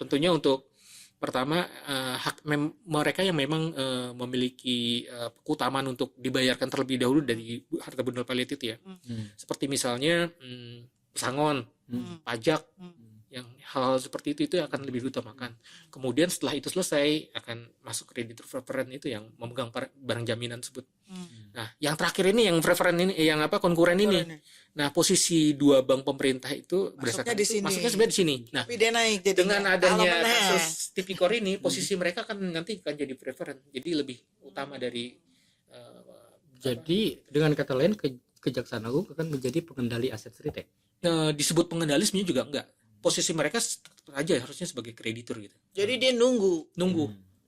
Tentunya untuk pertama mereka yang memang memiliki keutamaan untuk dibayarkan terlebih dahulu dari harta bundle pilot itu ya. Seperti misalnya pesangon, pajak, yang hal-hal seperti itu akan lebih diutamakan. Kemudian setelah itu selesai akan masuk kreditur preferent itu yang memegang barang jaminan tersebut. Nah, yang terakhir ini yang preferent ini yang konkuren ini. Nah, posisi dua bank pemerintah itu berdasarkan masuknya sebenarnya di sini. Nah, naik dengan adanya kasus Tipikor ini posisi mereka kan nanti akan jadi preferent. Jadi lebih utama dari jadi dengan kata lain Kejaksaan Agung akan menjadi pengendali aset Sritek. Disebut pengendali sebenarnya juga enggak. Posisi mereka tetap aja harusnya sebagai kreditur gitu. Jadi dia nunggu.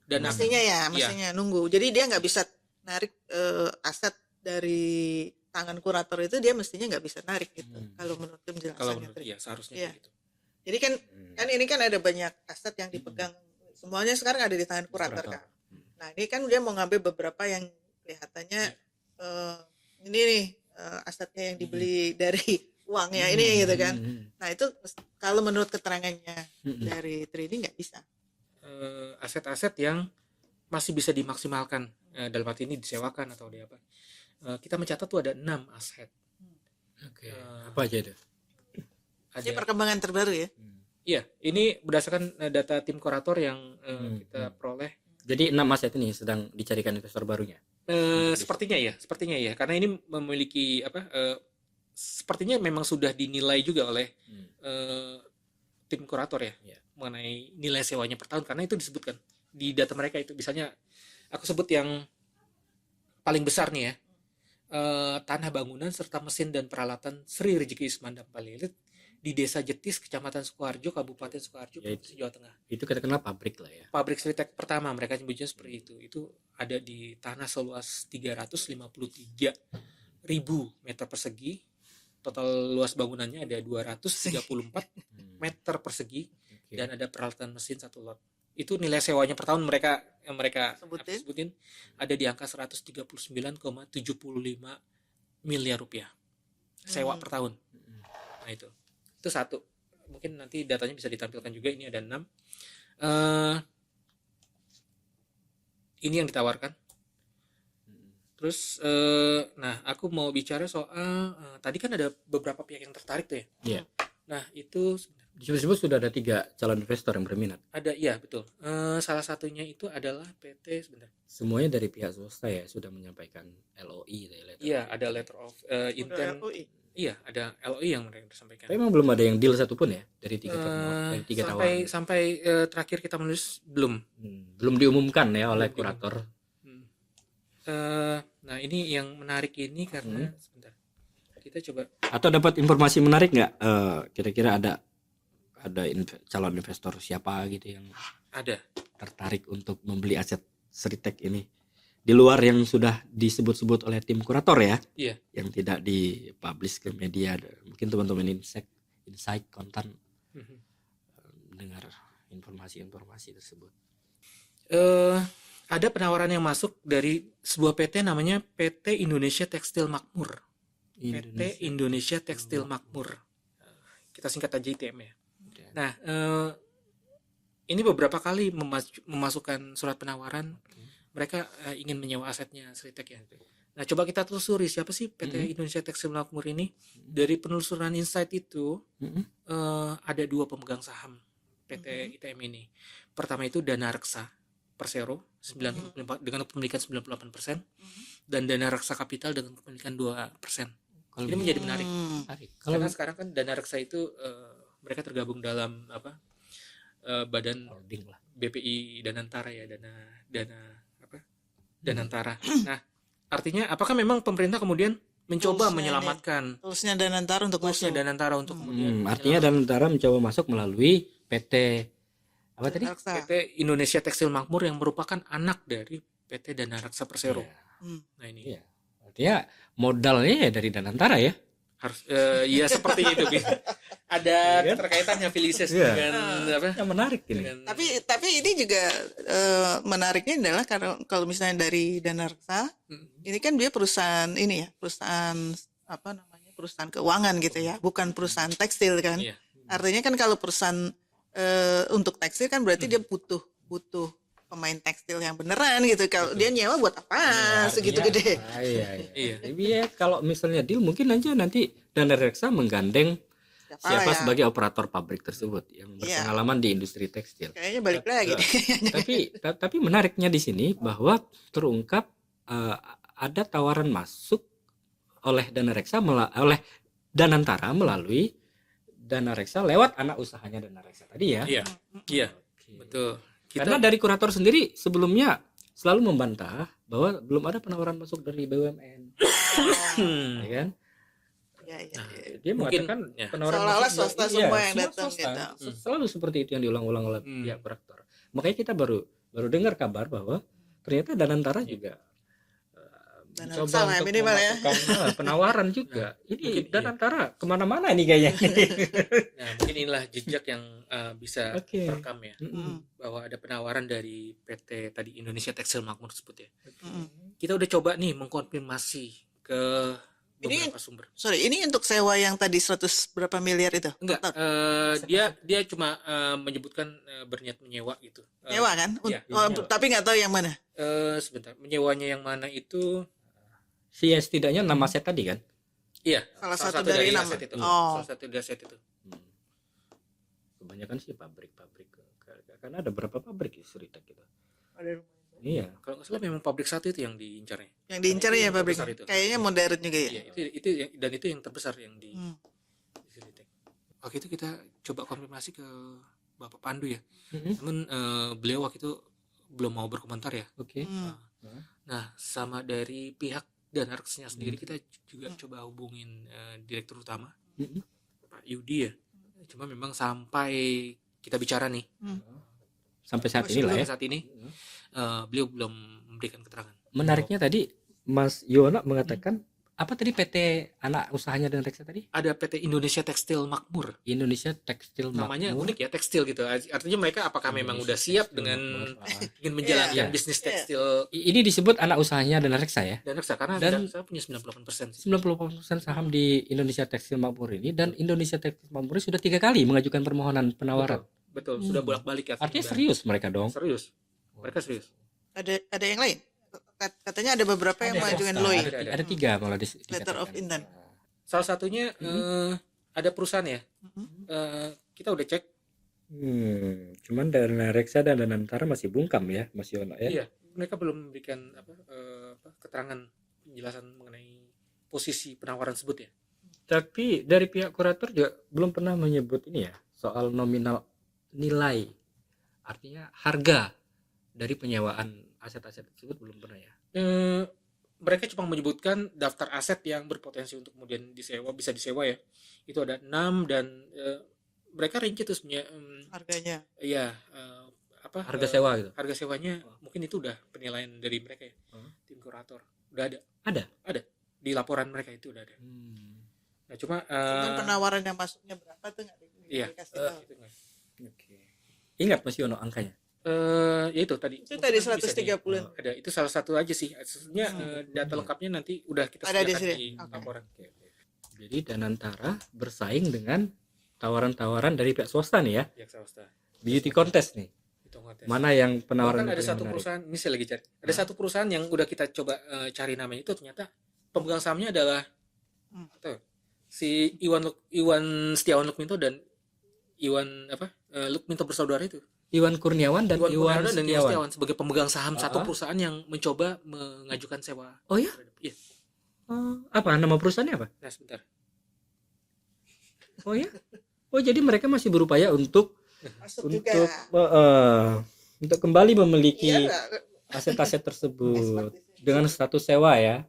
Dan mestinya nunggu. Jadi dia nggak bisa narik aset dari tangan kurator itu, dia mestinya nggak bisa narik gitu. Kalau menurut penjelasannya. Iya, seharusnya gitu. Jadi kan ini kan ada banyak aset yang dipegang. Semuanya sekarang ada di tangan kurator kan. Nah, ini kan dia mau ngambil beberapa yang kelihatannya ini nih asetnya yang dibeli dari uangnya ini gitu kan. Nah, itu kalau menurut keterangannya dari trading nggak bisa. Aset-aset yang masih bisa dimaksimalkan, dalam arti ini disewakan atau di apa. Kita mencatat tuh ada 6 aset. Oke. Apa aja itu? Ini perkembangan terbaru ya? Iya, ini berdasarkan data tim kurator yang kita peroleh. Jadi 6 aset ini sedang dicarikan investor barunya. Sepertinya ya, karena ini memiliki sepertinya memang sudah dinilai juga oleh tim kurator ya, mengenai nilai sewanya per tahun, karena itu disebutkan di data mereka itu. Misalnya aku sebut yang paling besar nih ya, tanah bangunan serta mesin dan peralatan Sri Rezeki Ismandam Palilit di Desa Jetis, Kecamatan Sukoharjo, Kabupaten Sukoharjo, Provinsi Jawa Tengah. Itu katakanlah pabrik lah ya. Pabrik Sritek pertama, mereka nyebutnya seperti itu. Itu ada di tanah seluas 353.000 meter persegi. Total luas bangunannya ada 234 meter persegi, dan ada peralatan mesin 1 lot. Itu nilai sewanya per tahun mereka sebutin ada di angka 139,75 miliar rupiah sewa per tahun. Nah, itu satu. Mungkin nanti datanya bisa ditampilkan juga. Ini ada 6. Ini yang ditawarkan. Terus nah, aku mau bicara soal tadi kan ada beberapa pihak yang tertarik tuh ya. Iya. Nah, itu disebut sudah ada 3 calon investor yang berminat. Ada, iya betul. Salah satunya itu adalah PT sebentar. Semuanya dari pihak swasta ya, sudah menyampaikan LOI. Iya, ada letter of intent. Iya, ada LOI yang mereka sampaikan. Tapi memang belum ada yang deal satupun ya dari 3 tawaran. Sampai terakhir kita menulis belum diumumkan ya oleh kurator. Nah, ini yang menarik ini karena sebentar. Kita coba. Atau dapat informasi menarik nggak? Kira-kira ada calon investor siapa gitu yang ada tertarik untuk membeli aset Sritek ini di luar yang sudah disebut-sebut oleh tim kurator ya? Iya. Yang tidak dipublish ke media. Mungkin teman-teman Insight Kontan mendengar informasi-informasi tersebut. Ada penawaran yang masuk dari sebuah PT namanya PT Indonesia Tekstil Makmur. PT Indonesia Tekstil Makmur. Kita singkat aja ITM ya. Nah, ini beberapa kali memasukkan surat penawaran. Mereka ingin menyewa asetnya Sritek ya. Nah, coba kita telusuri siapa sih PT Indonesia Tekstil Makmur ini. Dari penelusuran Insight itu ada 2 pemegang saham PT ITM ini. Pertama itu Dana Reksa Persero 95 dengan kepemilikan 98%, dan Dana Reksa Kapital dengan kepemilikan 2%. Ini menjadi menarik. Karena sekarang kan Dana Reksa itu mereka tergabung dalam badan BPI Danantara ya, Danantara. Nah, artinya apakah memang pemerintah kemudian mencoba menyelamatkan Toolsnya Danantara untuk masuk. Danantara untuk kemudian artinya Danantara mencoba masuk melalui PT apa tadi? PT Indonesia Tekstil Makmur yang merupakan anak dari PT Dana Reksa Persero. Nah, ini. Iya. Artinya modalnya ya dari Danantara ya. Harus ya seperti itu. Ada keterkaitannya Filises dengan apa? Yang menarik ini. Tapi ini juga menariknya adalah kalau misalnya dari Dana Reksa, ini kan dia perusahaan perusahaan keuangan gitu ya, bukan perusahaan tekstil kan. Iya. Artinya kan kalau perusahaan untuk tekstil kan berarti dia butuh pemain tekstil yang beneran gitu. Kalau dia nyewa buat apa segitu gede? Iya. Ya, kalau misalnya deal mungkin aja nanti Dana Reksa menggandeng siapa sebagai operator pabrik tersebut yang berpengalaman di industri tekstil. Kayaknya balik lagi. Tapi menariknya di sini bahwa terungkap ada tawaran masuk oleh Dana Reksa oleh Danantara melalui Dana Reksa lewat anak usahanya Dana Reksa tadi ya. Iya. Betul. Karena dari kurator sendiri sebelumnya selalu membantah bahwa belum ada penawaran masuk dari BUMN. Ya kan? iya, Nah, iya. Dia mungkin mengatakan ya. penawaran Seolah-olah masuk swasta semua yang datang gitu. Selalu seperti itu yang diulang-ulang oleh pihak kontraktor. Makanya kita baru dengar kabar bahwa ternyata Danantara juga Dana mencoba reksa lah untuk minimal ya. memasukkan penawaran juga. Ini mungkin Danantara kemana-mana nih kayaknya. Nah, mungkin inilah jejak yang bisa Oke. terekam ya, bahwa ada penawaran dari PT tadi Indonesia Tekstil Makmur tersebut ya. Kita udah coba nih mengkonfirmasi ke beberapa sumber. Sorry, ini untuk sewa yang tadi 100 berapa miliar itu? Enggak, dia cuma menyebutkan berniat menyewa gitu. Nyewa kan? Iya, menyewa. Tapi nggak tahu yang mana. Sebentar, menyewanya yang mana itu? Setidaknya 6 aset tadi kan. Iya, Salah satu dari 6. aset itu. Oh. Salah satu dari aset itu. Kebanyakan sih pabrik-pabrik. Karena ada berapa pabrik di Sritek gitu. Ada Iya. Kalau nggak salah memang pabrik satu itu yang diincarnya. yang diincarnya ya Yang pabrik. terbesar itu. Kayaknya modern juga ya. Iya, itu dan itu yang terbesar yang di Sritek. Waktu itu kita coba konfirmasi ke Bapak Pandu ya. Namun beliau waktu itu belum mau berkomentar ya. Oke. Nah, sama dari pihak Danarksnya sendiri kita juga coba hubungin direktur utama Pak Yudi ya. Cuma memang sampai kita bicara nih Sampai saat ini lah ya. sampai saat ini beliau belum memberikan keterangan. Menariknya tadi Mas Yono mengatakan apa tadi PT anak usahanya dan Reksa tadi? Ada PT Indonesia Tekstil Makmur. Indonesia Tekstil Namanya Makmur. unik ya, tekstil gitu. Artinya mereka apakah memang udah siap dengan ingin menjalankan Iya. bisnis tekstil Ini disebut anak usahanya dan Reksa ya. Danarksa karena Dan- saya punya 98% sih. 90% saham di Indonesia Tekstil Makmur ini, dan Indonesia Tekstil Makmur ini sudah 3 kali mengajukan permohonan penawaran. Betul, sudah bolak-balik ya. Artinya serius mereka dong. Serius. Mereka serius. Ada yang lain? Katanya ada beberapa yang mengajukan Ada, LOI. ada 3 malah Letter of dikatakan. intent. Salah satunya ada perusahaan ya. Kita udah cek. Cuman Dana Reksa dan Danantara masih bungkam ya, Mas Yono ya. Iya, mereka belum memberikan keterangan penjelasan mengenai posisi penawaran tersebut ya. Tapi dari pihak kurator juga belum pernah menyebut ini ya, soal nominal nilai. Artinya harga dari penyewaan aset-aset tersebut belum pernah ya. Mereka cuma menyebutkan daftar aset yang berpotensi untuk kemudian bisa disewa ya. Itu ada 6 dan mereka rinci tuh sebenarnya Harganya. iya Harga sewa gitu. harga sewanya mungkin itu udah penilaian dari mereka ya. Tim kurator. Udah ada. Ada? Di laporan mereka itu udah ada. Nah, cuma Cuman penawaran yang masuknya berapa tuh nggak iya, dikasih tahu. itu nggak. Oke. Ingat Mas Yono angkanya? Ya itu tadi. Itu tadi Bisa di- 130-an. ada, itu salah satu aja sih. Sebenarnya data lengkapnya nanti udah kita Ada di sediakan sini. di Oke. laporan. Jadi Danantara bersaing dengan tawaran-tawaran dari pihak swasta nih ya. Pihak swasta. Beauty contest nih. Itu ngetes. Mana yang penawaran Bahkan ada paling satu menarik? perusahaan, ini saya lagi cari. Ada satu perusahaan yang udah kita coba cari namanya, itu ternyata pemegang sahamnya adalah atau si Iwan Setiawan Lukminto dan Iwan Lukminto bersaudara itu. Iwan Kurniawan dan Iwan Kurniawan dan Iwan Setiawan. Setiawan sebagai pemegang saham satu perusahaan yang mencoba mengajukan sewa. Oh ya? Iya. Apa nama perusahaannya apa? Nah, sebentar. Oh ya? Oh jadi mereka masih berupaya untuk Masuk juga. untuk kembali memiliki Iya nggak? aset-aset tersebut Expert di sini. dengan status sewa ya.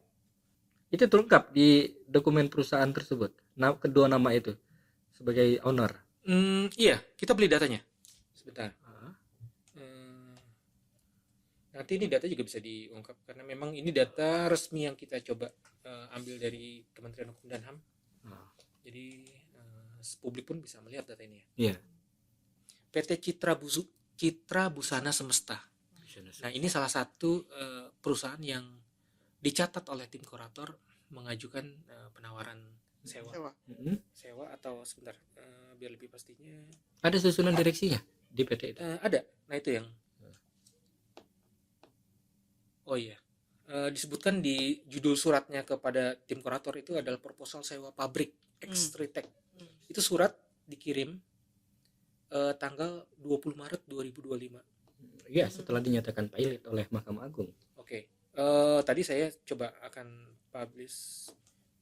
Itu terungkap di dokumen perusahaan tersebut. Kedua nama itu sebagai owner. Iya, kita beli datanya. Sebentar. Nanti ini data juga bisa diungkap karena memang ini data resmi yang kita coba ambil dari Kementerian Hukum dan HAM. Jadi publik pun bisa melihat data ini ya. Iya. PT Citra Busana Semesta. Nah, ini salah satu perusahaan yang dicatat oleh tim kurator mengajukan penawaran sewa. Sewa atau sebentar biar lebih pastinya Ada susunan direksinya di PT itu. ada. Nah, itu yang oh iya. Disebutkan di judul suratnya kepada tim kurator itu adalah proposal sewa pabrik X-Tritech. Itu surat dikirim tanggal 20 Maret 2025. Iya, setelah dinyatakan pilot oleh Mahkamah Agung. Oke. Tadi saya coba akan publish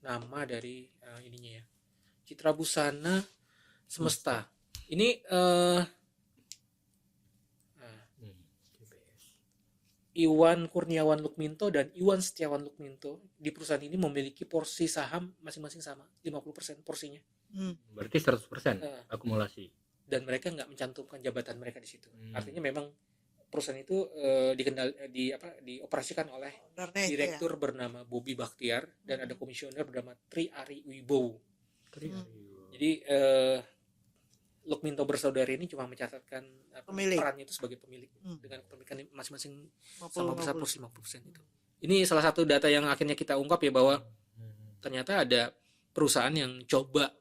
nama dari ininya ya. Citra Busana Semesta. Ini Iwan Kurniawan Lukminto dan Iwan Setiawan Lukminto di perusahaan ini memiliki porsi saham masing-masing sama 50% porsinya. Berarti 100% akumulasi. Dan mereka nggak mencantumkan jabatan mereka di situ. Artinya memang perusahaan itu dioperasikan oleh direktur bernama Bobby Bakhtiar dan ada komisioner bernama Tri Ari Wibowo. Jadi Lukminto bersaudara ini cuma mencatatkan perannya itu sebagai pemilik dengan kepemilikan masing-masing sama besar porsi 50% itu. Ini salah satu data yang akhirnya kita ungkap ya, bahwa ternyata ada perusahaan yang coba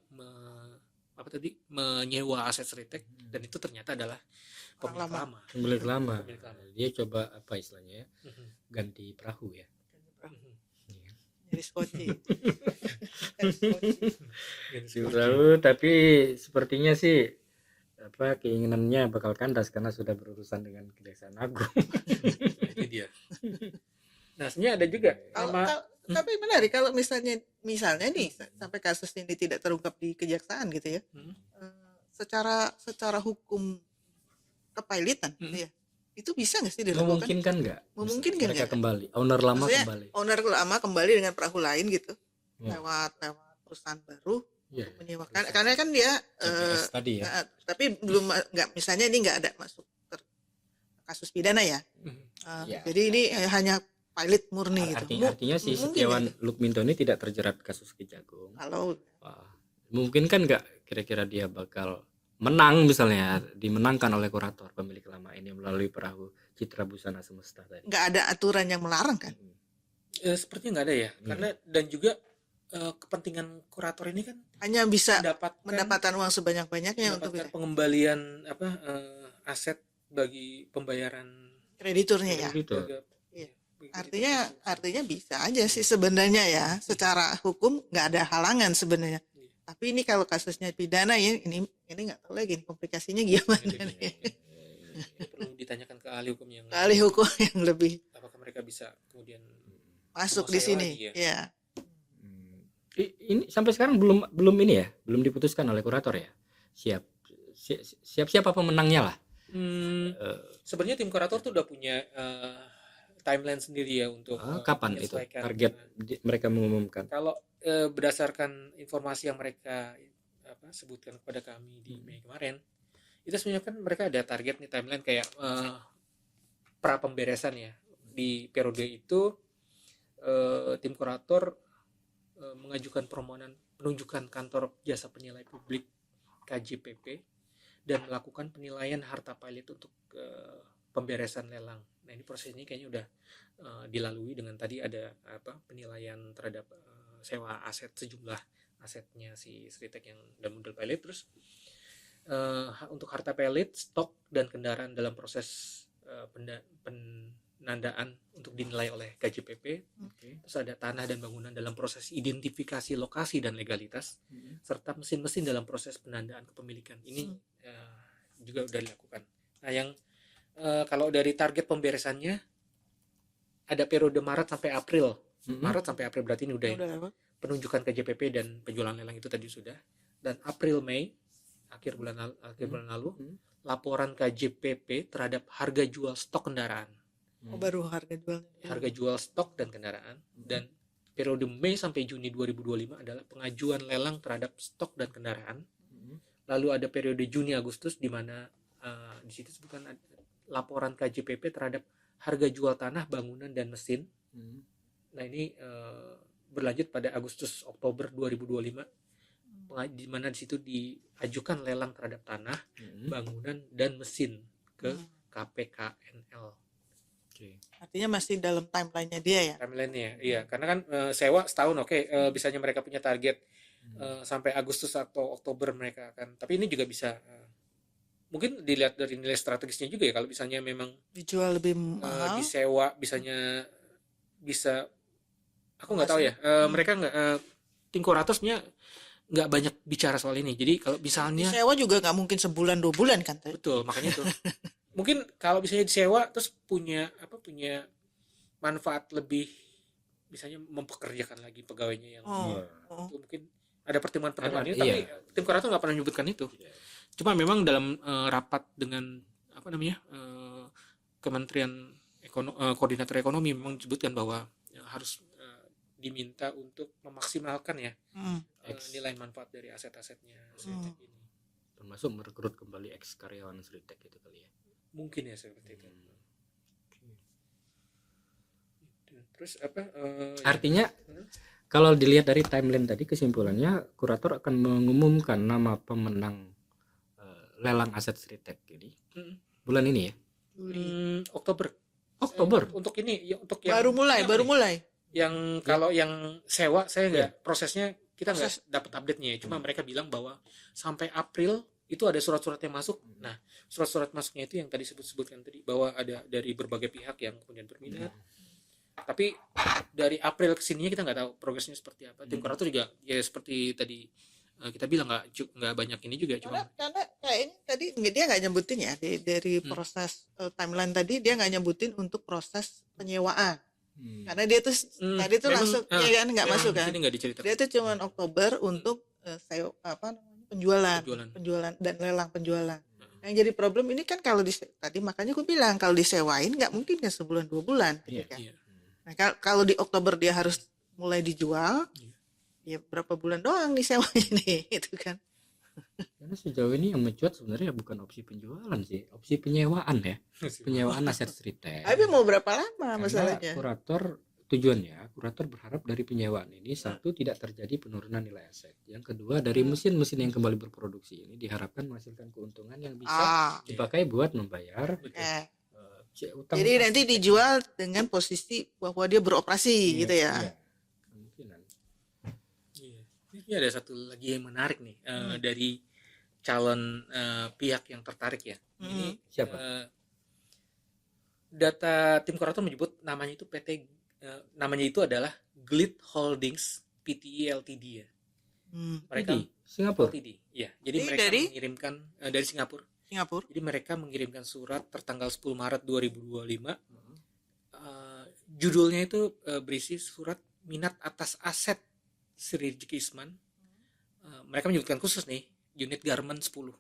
menyewa aset Sritek dan itu ternyata adalah pemilik lama. Dia coba apa istilahnya ya? Ganti perahu ya. Jadi skoci. Perahu, tapi sepertinya sih keinginannya bakal kandas karena sudah berurusan dengan Kejaksaan Agung. Itu dia. Nah, sebenarnya ada juga tapi menarik kalau misalnya nih sampai kasus ini tidak terungkap di kejaksaan gitu ya. Secara hukum kepailitan ya. Itu bisa nggak sih dilakukan? Memungkinkan nggak? Memungkinkan mereka kembali. Owner lama kembali. Owner lama kembali dengan perahu lain gitu. Lewat perusahaan baru menyewakan. Karena kan dia tadi ya. Tapi belum nggak, misalnya ini nggak ada masuk kasus pidana ya. Jadi ini hanya pilot murni gitu. Artinya si Setiawan Lukminto ini tidak terjerat kasus Kejagung. Kalau mungkin kan nggak kira-kira dia bakal menang misalnya, dimenangkan oleh kurator pemilik lama ini melalui perahu Citra Busana Semesta tadi. Nggak ada aturan yang melarang kan? Sepertinya nggak ada ya. Karena dan juga kepentingan kurator ini kan hanya bisa mendapatkan uang sebanyak-banyaknya untuk pengembalian aset bagi pembayaran krediturnya ya. Artinya bisa aja sih sebenarnya ya, secara hukum nggak ada halangan sebenarnya. Tapi ini kalau kasusnya pidana ya, ini nggak tahu lagi komplikasinya gimana nih. Perlu ditanyakan ke ahli hukum yang lebih. Apakah mereka bisa kemudian masuk di sini? Ya. Ini sampai sekarang belum ini ya, belum diputuskan oleh kurator ya. Siapa pemenangnya lah. Sebenarnya tim kurator tuh udah punya timeline sendiri ya untuk kapan itu target mereka mengumumkan. Kalau berdasarkan informasi yang mereka sebutkan kepada kami di Mei kemarin, itu sebenarnya kan mereka ada target nih timeline kayak pra pemberesan ya. Di periode itu tim kurator mengajukan permohonan penunjukan kantor jasa penilai publik KJPP dan melakukan penilaian harta pilot untuk pemberesan lelang. Nah, ini proses ini kayaknya udah dilalui dengan tadi ada penilaian terhadap sewa aset, sejumlah asetnya si Sritek yang dalam model pilot. Terus untuk harta pilot, stok dan kendaraan dalam proses penandaan untuk dinilai oleh KJPP. Terus ada tanah dan bangunan dalam proses identifikasi lokasi dan legalitas, serta mesin-mesin dalam proses penandaan kepemilikan. Ini juga udah dilakukan. Nah, yang kalau dari target pemberesannya ada periode Maret sampai April. Maret sampai April berarti ini udah penunjukan KJPP dan penjualan lelang itu tadi sudah. Dan April Mei akhir bulan lalu laporan KJPP terhadap harga jual stok kendaraan. Baru harga jual stok dan kendaraan. Dan periode Mei sampai Juni 2025 adalah pengajuan lelang terhadap stok dan kendaraan. Lalu ada periode Juni Agustus di mana di situ sebutkan laporan KJPP terhadap harga jual tanah, bangunan dan mesin. Nah, ini berlanjut pada Agustus Oktober 2025 di mana di situ diajukan lelang terhadap tanah, bangunan dan mesin ke KPKNL. Artinya masih dalam timeline-nya dia ya? Timeline-nya, iya. Karena kan sewa setahun, bisanya mereka punya target sampai Agustus atau Oktober mereka akan. Tapi ini juga bisa mungkin dilihat dari nilai strategisnya juga ya. Kalau misalnya memang dijual lebih mahal, disewa bisanya bisa, aku nggak tahu ya. Mereka nggak tim kurator sebenarnya nggak banyak bicara soal ini. Jadi kalau misalnya disewa juga nggak mungkin sebulan 2 bulan kan? Betul, makanya itu. Mungkin kalau misalnya disewa terus punya manfaat lebih, misalnya mempekerjakan lagi pegawainya yang itu mungkin ada pertemuan-pertemuan ini, tapi tim kurator nggak pernah menyebutkan itu. Cuma memang dalam rapat dengan Kementerian koordinator ekonomi memang disebutkan bahwa harus diminta untuk memaksimalkan ya nilai manfaat dari aset-asetnya Sritek ini. Termasuk merekrut kembali ex karyawan Sritek itu kali ya. Mungkin ya seperti itu. Terus artinya kalau dilihat dari timeline tadi, kesimpulannya kurator akan mengumumkan nama pemenang lelang aset Sritek ini bulan ini ya? Oktober. Untuk ini untuk yang baru mulai. Yang kalau yang sewa saya nggak prosesnya kita nggak dapat update-nya ya. Cuma mereka bilang bahwa sampai April itu ada surat-surat yang masuk. Nah, surat-surat masuknya itu yang tadi sebutkan tadi bahwa ada dari berbagai pihak yang kemudian berminat. Tapi dari April ke sininya kita nggak tahu progresnya seperti apa. Tim kurator juga ya seperti tadi kita bilang nggak banyak ini juga, cuma karena kayaknya tadi dia nggak nyebutin ya dari proses timeline tadi, dia nggak nyebutin untuk proses penyewaan. Karena dia tuh tadi tuh langsung ya kan nggak masuk kan. Dia tuh cuma Oktober untuk penjualan dan lelang penjualan. Yang jadi problem ini kan kalau tadi makanya gue bilang kalau disewain nggak mungkin kan sebulan 2 bulan. Kan? Nah kalau di Oktober dia harus mulai dijual, ya berapa bulan doang disewa ini itu kan. Karena sejauh ini yang mencuat sebenarnya bukan opsi penjualan sih, opsi penyewaan ya, penyewaan aset Sritek. Tapi mau berapa lama masalahnya? Tujuannya kurator berharap dari penyewaan ini satu tidak terjadi penurunan nilai aset, yang kedua dari mesin-mesin yang kembali berproduksi ini diharapkan menghasilkan keuntungan yang bisa dipakai buat membayar utang. Jadi nanti dijual dengan posisi bahwa dia beroperasi gitu ya. Ini ada satu lagi yang menarik nih dari calon pihak yang tertarik ya. Ini siapa? Data tim kurator menyebut namanya itu PT namanya itu adalah Glit Holdings Pte Ltd ya. Mereka Singapura. Ltd. Ya, jadi mereka mengirimkan dari Singapura. Jadi mereka mengirimkan surat tertanggal 10 Maret 2025. Judulnya itu berisi surat minat atas aset Sri Rizky Isman. Mereka menyebutkan khusus nih unit garment 10.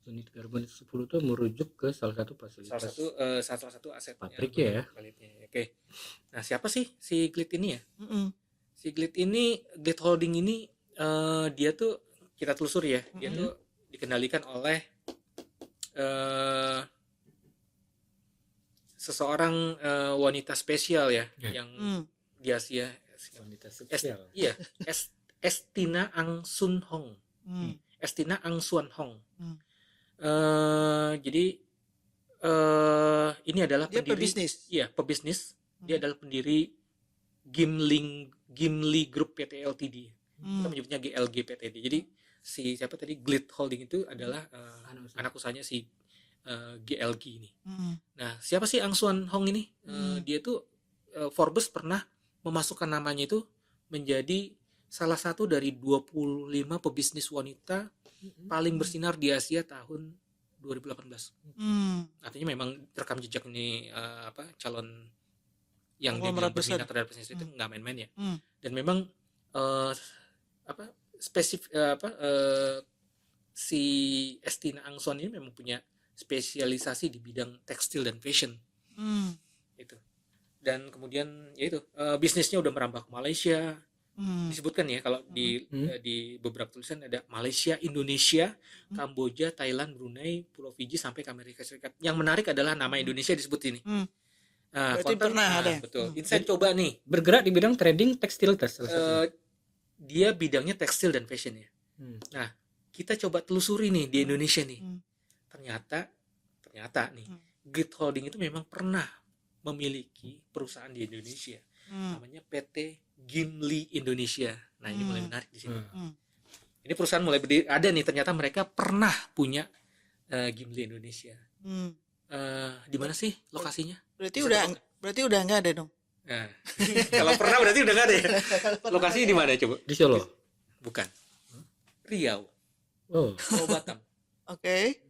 Unit garment 10 itu merujuk ke salah satu fasilitas. Salah satu aset pabrik ya. Oke. Nah, siapa sih si Glit ini ya? Si Glit ini, Glit Holding ini dia tuh kita telusuri ya. Dia tuh dikendalikan oleh seseorang wanita spesial ya, yang di Asia. Wanita spesial. Estina Angsun Hong. Estina Angsuan Hong. Jadi ini adalah dia pendiri pebisnis. Iya, pebisnis. Dia adalah pendiri Gimli Group Pte Ltd. Kita menyebutnya GLG Ptd. Jadi si siapa tadi Glit Holding itu adalah anak usahanya si GLG ini. Nah, siapa sih Angsuan Hong ini? Dia tuh Forbes pernah memasukkan namanya itu menjadi salah satu dari 25 pebisnis wanita paling bersinar di Asia tahun 2018. Artinya memang rekam jejak ini calon yang dibilang berminat terhadap bisnis itu nggak main-main ya. Dan memang si Estina Angsuan ini memang punya spesialisasi di bidang tekstil dan fashion. Itu. Dan kemudian yaitu bisnisnya udah merambah ke Malaysia. Disebutkan ya kalau di beberapa tulisan ada Malaysia, Indonesia, Kamboja, Thailand, Brunei, Pulau Fiji sampai ke Amerika Serikat. Yang menarik adalah nama Indonesia disebut ini. Berarti pernah ada. Betul. Insight coba nih bergerak di bidang trading tekstil dia bidangnya tekstil dan fashion ya. Nah, kita coba telusuri nih di Indonesia nih. Ternyata nih Glit Holding itu memang pernah memiliki perusahaan di Indonesia. Namanya PT Gimli Indonesia. Nah, ini mulai menarik di sini. Ini perusahaan mulai berdiri, ada nih ternyata mereka pernah punya Gimli Indonesia. Di mana sih lokasinya? Berarti udah enggak ada dong. Nah, kalau pernah berarti udah enggak ada ya. Lokasinya di mana coba? Di Solo. Bukan. Riau. Oh, Batam. Oke.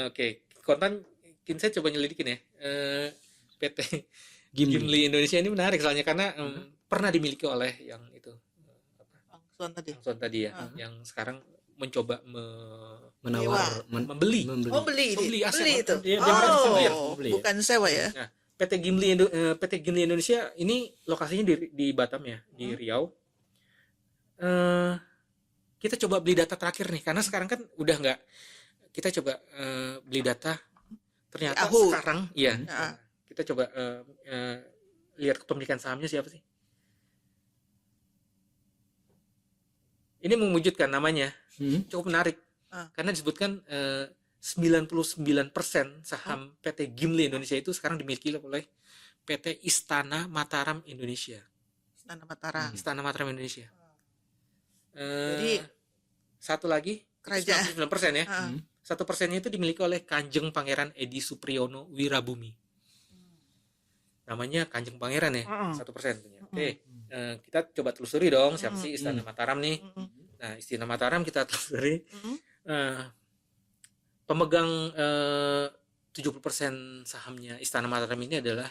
Oke. Kontan Kinset coba nyelidikin ya. PT Gimli Indonesia ini menarik soalnya karena pernah dimiliki oleh yang itu Angsuan tadi ya, yang sekarang mencoba menawar membeli beli aset. itu. Dia beli. Bukan sewa ya. Nah, PT Gimli Indonesia ini lokasinya di Batam ya, di Riau. Kita coba beli data terakhir nih, karena sekarang kan udah nggak. Kita coba beli data, ternyata sekarang, iya. Kita coba lihat kepemilikan sahamnya siapa sih? Ini mewujudkan namanya, cukup menarik, karena disebutkan 99% saham PT Gimli Indonesia itu sekarang dimiliki oleh PT Istana Mataram Indonesia. Istana Mataram Indonesia. Jadi satu lagi kerajaan 99% ya. 1%-nya itu dimiliki oleh Kanjeng Pangeran Edi Supriyono Wirabumi. Namanya Kanjeng Pangeran ya, 1%. Oke, kita coba telusuri dong siapa sih Istana Mataram nih. Nah, Istana Mataram kita telusuri. Pemegang 70% sahamnya Istana Mataram ini adalah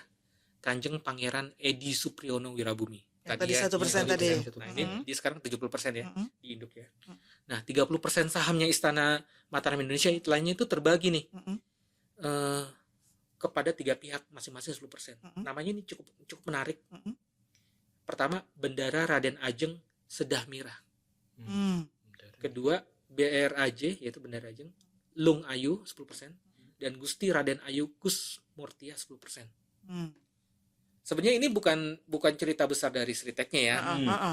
Kanjeng Pangeran Edi Supriyono Wirabumi. Tadi 1% tadi. Nah, ini dia sekarang 70% ya di induk ya. Nah, 30% sahamnya Istana Mataram Indonesia lainnya itu terbagi nih kepada 3 pihak masing-masing 10%. Namanya ini cukup menarik. Pertama, Bendara Raden Ajeng Sedah Mirah. Kedua, BRAJ yaitu Bendara Ajeng Lung Ayu 10% dan Gusti Raden Ayu Kus Murtia 10%. Sebenarnya ini bukan cerita besar dari Sriteknya ya.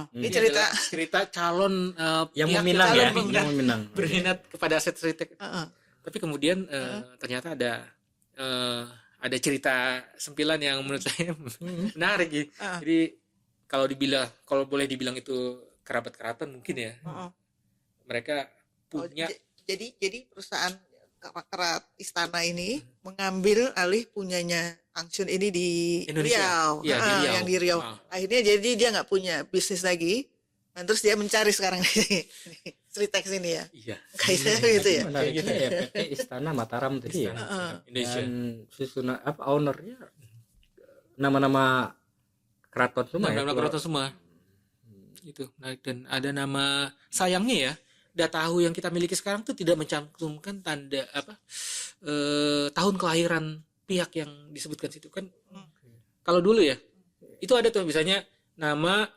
Ini cerita calon yang meminang ya, yang meminang berminat kepada aset Sritek. Tapi kemudian ternyata ada cerita sempilan yang menurut saya menarik gitu. Jadi kalau boleh dibilang itu kerabat-keratan mungkin ya. Mereka punya jadi perusahaan kerat istana ini mengambil alih punyanya Angsun ini di Indonesia. Riau, Ya, di Riau. yang di Riau. Akhirnya jadi dia nggak punya bisnis lagi, dan terus dia mencari sekarang di Sritex ini ya. Iya. Kayaknya gitu ya. Menariknya ya PT Istana Mataram tadi ya. Indonesia. Dan susunan ownernya nama-nama keraton semua ya. Nama keraton semua. Itu. Nah, dan ada nama sayangnya ya. Data tahu yang kita miliki sekarang tuh tidak mencantumkan tanda tahun kelahiran pihak yang disebutkan situ kan. Kalau dulu ya, itu ada tuh misalnya nama,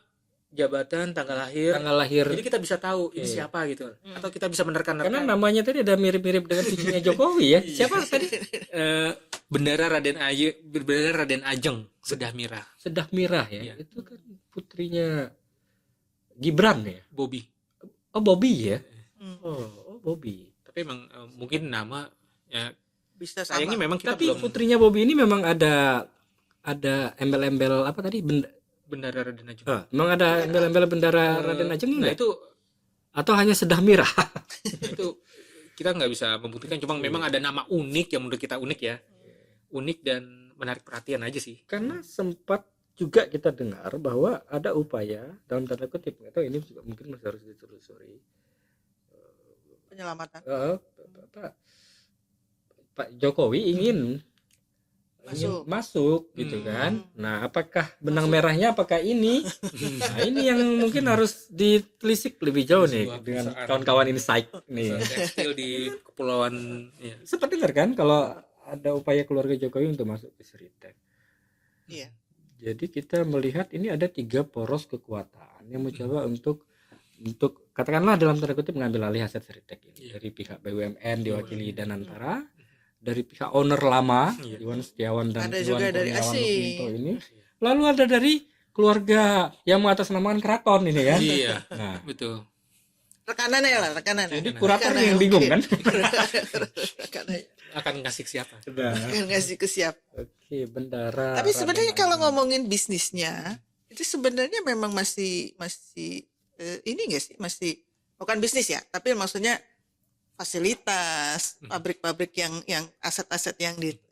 jabatan, tanggal lahir. Jadi kita bisa tahu ini siapa gitu. Atau kita bisa menerka-nerka. Karena namanya tadi ada mirip-mirip dengan cucunya Jokowi ya. Siapa tadi? Bendara Raden Ajeng Sedah Mirah. Sedah Mirah ya. Itu kan putrinya Gibran ya. Bobby. Oh Bobby ya. Oh Bobby. Tapi emang mungkin nama ya Bisa sama. sayangnya memang kita Tapi belum. putrinya Bobby ini memang ada embel-embel apa tadi? Bendara Raden Ajeng. Memang ada embel-embel bendera Raden Ajeng Nah enggak? itu Atau hanya Sedah Mirah? itu kita nggak bisa membuktikan. Cuma memang ada nama unik yang menurut kita unik ya. Unik dan menarik perhatian aja sih. Karena sempat juga kita dengar bahwa ada upaya dalam tanda kutip, atau ini juga mungkin masih harus ditelusuri, Penyelamatan. Pak Jokowi ingin masuk gitu kan. Nah, apakah benang merahnya apakah ini? Nah, ini yang mungkin harus ditelisik lebih jauh nih dengan kawan-kawan insight nih. Tekstil di kepulauan ya. Sempat dengar kan kalau ada upaya keluarga Jokowi untuk masuk ke Sritek. Iya. Jadi kita melihat ini ada 3 poros kekuatan yang mencoba untuk katakanlah dalam tanda kutip mengambil alih aset Sritek ini. Dari pihak BUMN diwakili Danantara, dari pihak owner lama Iwan Setiawan dan ada Iwan juga dari Kurniawan asing. Lukminto ini. Lalu ada dari keluarga yang mengatasnamakan keraton ini kan. Iya. Nah, Betul. Rekanannya. jadi kurator yang bingung kan. Rekanannya. Akan ngasih ke siapa? Kan ngasih ke siapa. Oke, bendara. Tapi sebenarnya Raden kalau Ajeng. ngomongin bisnisnya, itu sebenarnya memang masih ini enggak sih? Masih bukan bisnis ya, tapi maksudnya fasilitas, pabrik-pabrik yang aset-aset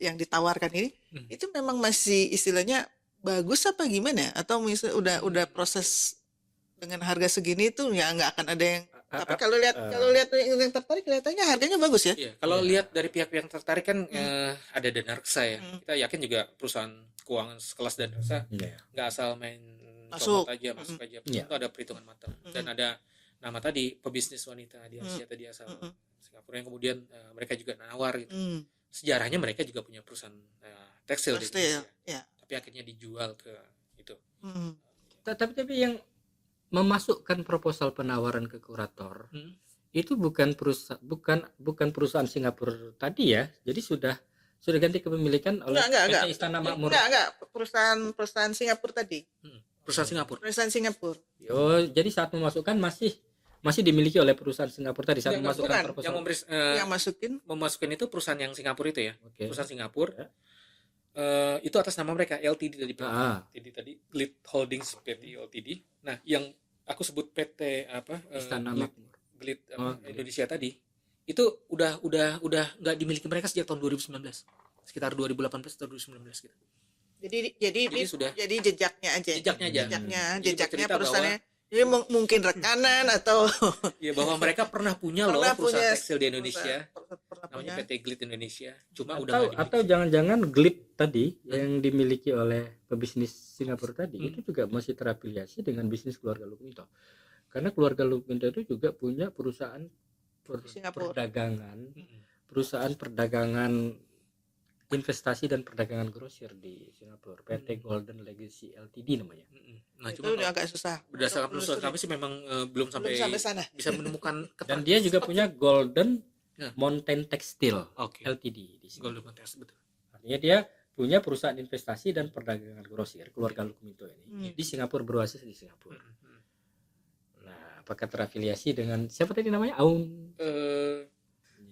yang ditawarkan ini itu memang masih istilahnya bagus apa gimana? Atau misalnya udah proses dengan harga segini itu ya nggak akan ada yang. Tapi kalau lihat yang tertarik kelihatannya harganya bagus ya. Iya, kalau lihat dari pihak yang tertarik kan ada Dana Reksa ya. Kita yakin juga perusahaan keuangan sekelas Dana Reksa nggak asal main Masuk. comot aja, masuk aja. Iya. Itu ada perhitungan matang dan ada nama tadi pebisnis wanita di Asia tadi asal Singapura yang kemudian mereka juga nawar gitu. Sejarahnya mereka juga punya perusahaan tekstil di Indonesia. Tapi akhirnya dijual ke itu. Tapi yang memasukkan proposal penawaran ke kurator itu bukan perusahaan Singapura tadi ya. Jadi sudah ganti kepemilikan oleh PT Istana Makmur. Enggak, perusahaan Singapura tadi. Perusahaan Singapura. Oh, jadi saat memasukkan masih dimiliki oleh perusahaan Singapura tadi saat memasukkan proposal. Yang memasukkan itu perusahaan yang Singapura itu ya. Perusahaan Singapura. Itu atas nama mereka LTD tadi. LTD tadi Glit Holdings PT LTD. Nah, yang aku sebut PT Istana Makmur Glit Indonesia tadi itu udah nggak dimiliki mereka sejak tahun 2019, sekitar 2018 atau 2019 gitu. Jadi jejaknya aja. Jejaknya perusahaannya. Jadi mungkin rekanan atau ya bahwa mereka pernah punya perusahaan tekstil di Indonesia. Namanya PT Glit Indonesia. Cuma atau jangan-jangan Glit tadi yang dimiliki oleh pebisnis Singapura tadi itu juga masih terafiliasi dengan bisnis keluarga Lukminto. Karena keluarga Lukminto itu juga punya perusahaan perdagangan investasi dan perdagangan grosir di Singapura, PT Golden Legacy Ltd namanya. Nah, itu udah agak susah. Berdasarkan penelusuran kami sih memang belum sampai sana. Bisa menemukan dan dia juga punya Golden Mountain Textile Ltd di sini. Golden Mountain, betul. Artinya dia punya perusahaan investasi dan perdagangan grosir keluarga Lukminto ini di Singapura, berbasis di Singapura. Nah, apakah terafiliasi dengan siapa tadi namanya? Aun?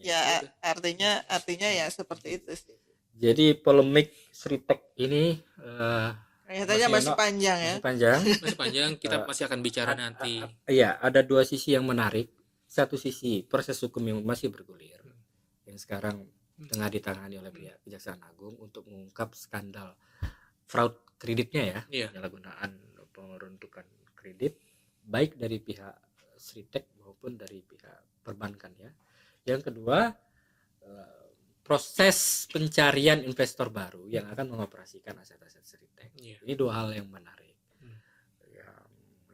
Ya, artinya ya seperti itu sih. Jadi polemik Sritek ini kelihatannya masih panjang ya. Masih panjang, kita masih akan bicara nanti. Iya, ada dua sisi yang menarik. Satu sisi proses hukum yang masih bergulir, yang sekarang tengah ditangani oleh pihak Kejaksaan Agung untuk mengungkap skandal fraud kreditnya ya, penyalahgunaan peruntukan kredit baik dari pihak Sritek maupun dari pihak perbankan ya. Yang kedua, proses pencarian investor baru yang akan mengoperasikan aset-aset Sritek. Ini dua hal yang menarik.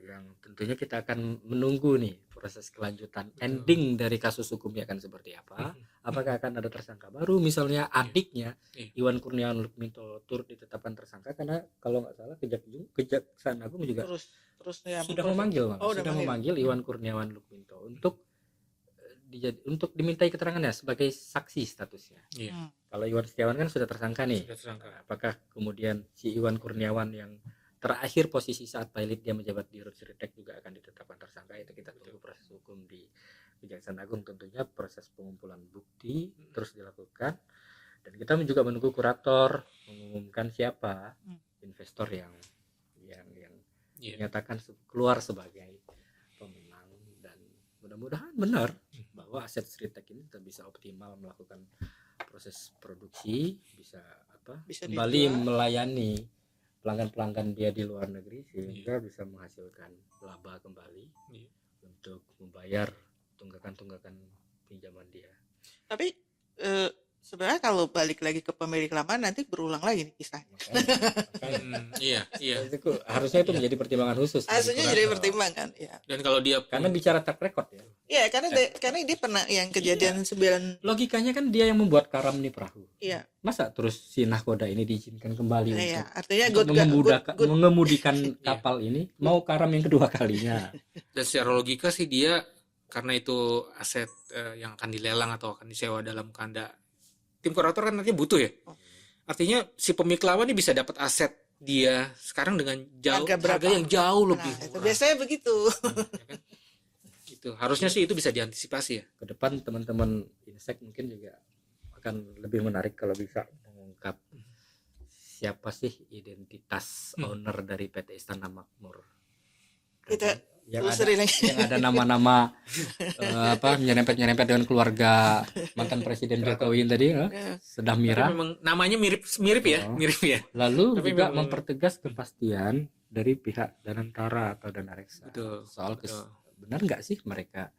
Yang tentunya kita akan menunggu nih proses kelanjutan ending dari kasus hukumnya akan seperti apa. Apakah akan ada tersangka baru, misalnya adiknya Iwan Kurniawan Lukminto turut ditetapkan tersangka, karena kalau nggak salah Kejaksaan Agung juga sudah memanggil Iwan Kurniawan Lukminto untuk dimintai keterangannya sebagai saksi statusnya. Kalau Iwan Setiawan kan sudah tersangka nih. Apakah kemudian si Iwan Kurniawan yang terakhir posisi saat pilot dia menjabat di Sritek juga akan ditetapkan tersangka? Itu kita tunggu proses hukum di Kejaksaan Agung. Tentunya proses pengumpulan bukti terus dilakukan, dan kita juga menunggu kurator mengumumkan siapa investor yang dinyatakan keluar sebagai pemenang, dan mudah-mudahan benar bahwa aset Sritek ini tetap bisa optimal melakukan proses produksi, bisa kembali dijual, melayani pelanggan-pelanggan dia di luar negeri, sehingga bisa menghasilkan laba kembali untuk membayar tunggakan pinjaman dia. Tapi sebenarnya kalau balik lagi ke pemilik lama nanti berulang lagi nih kisahnya. Iya. Itu harusnya itu menjadi pertimbangan khusus. Harusnya jadi pertimbangan, ya. Dan kalau dia karena bicara track record ya. Iya, karena dia pernah yang kejadian 9. Logikanya kan dia yang membuat karam nih perahu. Iya. Masa terus si nahkoda ini diizinkan kembali artinya mengemudikan kapal ini mau karam yang kedua kalinya. Dan secara logika sih dia, karena itu aset yang akan dilelang atau akan disewa dalam kanda, tim kurator kan nanti butuh ya. Artinya si pemilik lawan ini bisa dapat aset dia sekarang dengan harga yang jauh lebih murah. Itu biasanya begitu. Ya kan? Itu harusnya sih itu bisa diantisipasi ya. Ke depan teman-teman Insek mungkin juga akan lebih menarik kalau bisa mengungkap siapa sih identitas owner dari PT Istana Makmur. Yang ada nama-nama nyerempet dengan keluarga mantan Presiden Jokowi tadi Sedah Mira. Memang namanya mirip ya. Lalu tapi juga mempertegas kepastian dari pihak Danantara atau Danareksa soal benar nggak sih mereka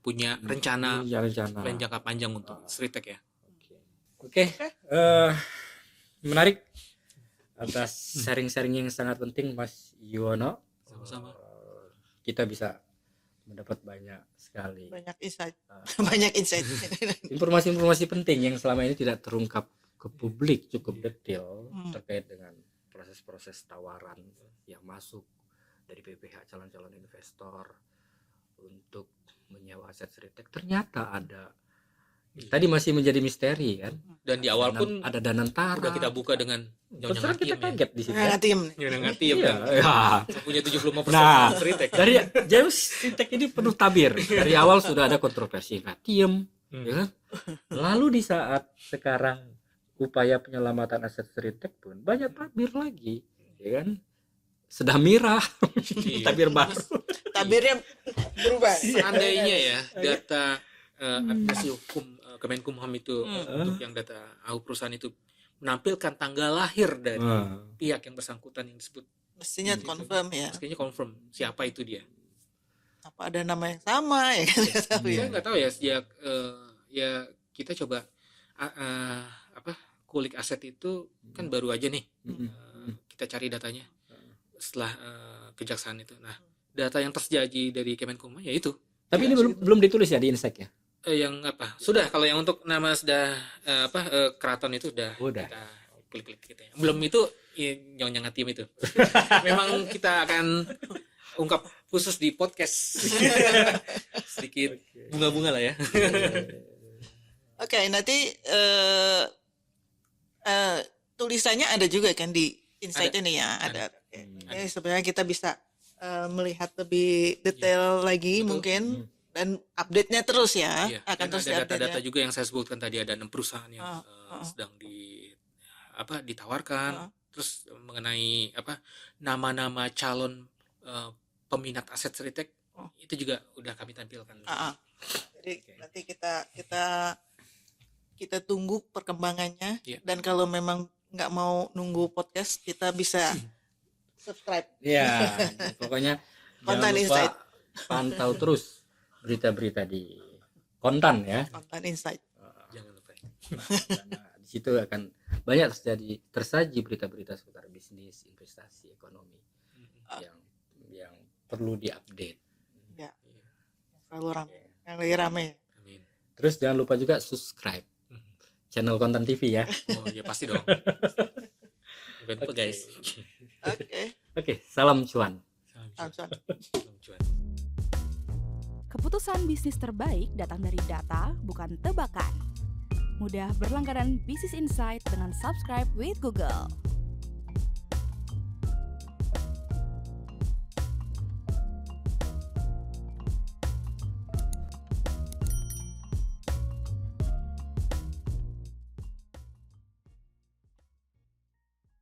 punya rencana jangka panjang untuk Sritek ya. Oke. Menarik atas sharing-sharing yang sangat penting Mas Yuwono. Sama-sama. Kita bisa mendapat banyak sekali banyak insight. uh, Banyak insight. informasi-informasi penting yang selama ini tidak terungkap ke publik cukup detail terkait dengan proses-proses tawaran yang masuk dari PPH calon-calon investor untuk menyewa aset Sritek. Ternyata ada tadi masih menjadi misteri kan, Dan di awal pun ada Danantara udah kita buka dengan terus Nyonya kita Ngatiem ya. kaget di situ. Ngatim. Nyonya Ngatiem Iya, kan. ya. Punya 75% Nah, Sritek. dari James Sritek ini penuh tabir. Dari awal sudah ada kontroversi Ngatiem, ya kan? Lalu di saat sekarang upaya penyelamatan aset Sritek pun banyak tabir lagi, ya kan? Sedang mirah, tabir baru. Tabirnya berubah. Seandainya ya data aplikasi hukum Kemenkumham itu untuk yang data AU perusahaan itu menampilkan tanggal lahir dari pihak yang bersangkutan yang disebut, Mestinya confirm ya. mestinya confirm siapa itu dia. Apa ada nama yang sama ya kan? Nggak tahu ya. Saya nggak tahu ya, sejak ya kita coba kulik aset itu kan baru aja nih, kita cari datanya setelah kejaksaan itu. Nah, data yang terjadi dari Kemenkumham ya itu. Tapi ini belum ditulis ya di Insight ya? Yang apa? Sudah, kalau yang untuk nama sudah keraton itu sudah Udah. kita klik-klik gitu ya. Belum itu ya, Nyonya Ngatiem itu. Memang kita akan ungkap khusus di podcast. Sedikit bunga-bunga lah ya. Oke, nanti tulisannya ada juga kan di Insight ini ya, ada. Jadi sebenarnya kita bisa melihat lebih detail lagi mungkin dan update-nya terus ya. Iya. Akan Dan terus ada diupdate data-data ya. juga yang saya sebutkan tadi, ada 6 perusahaan yang sedang ditawarkan. Terus mengenai nama-nama calon peminat aset Sritek itu juga udah kami tampilkan. Jadi nanti kita tunggu perkembangannya. Iya. Dan kalau memang nggak mau nunggu podcast, kita bisa subscribe. Ya, pokoknya Kontan jangan lupa Insight. pantau terus berita-berita di Kontan ya. Kontan Insight. Jangan lupa. Karena di situ akan banyak tersaji berita-berita seputar bisnis, investasi, ekonomi yang perlu diupdate. Ya. Selalu ramai. Yang lagi ramai. Amin. Terus jangan lupa juga subscribe channel Kontan TV ya. Oh ya pasti dong. Jangan lupa guys. Oke. Salam cuan. Salam. Salam cuan. Keputusan bisnis terbaik datang dari data, bukan tebakan. Mudah berlangganan Business Insight dengan subscribe with Google.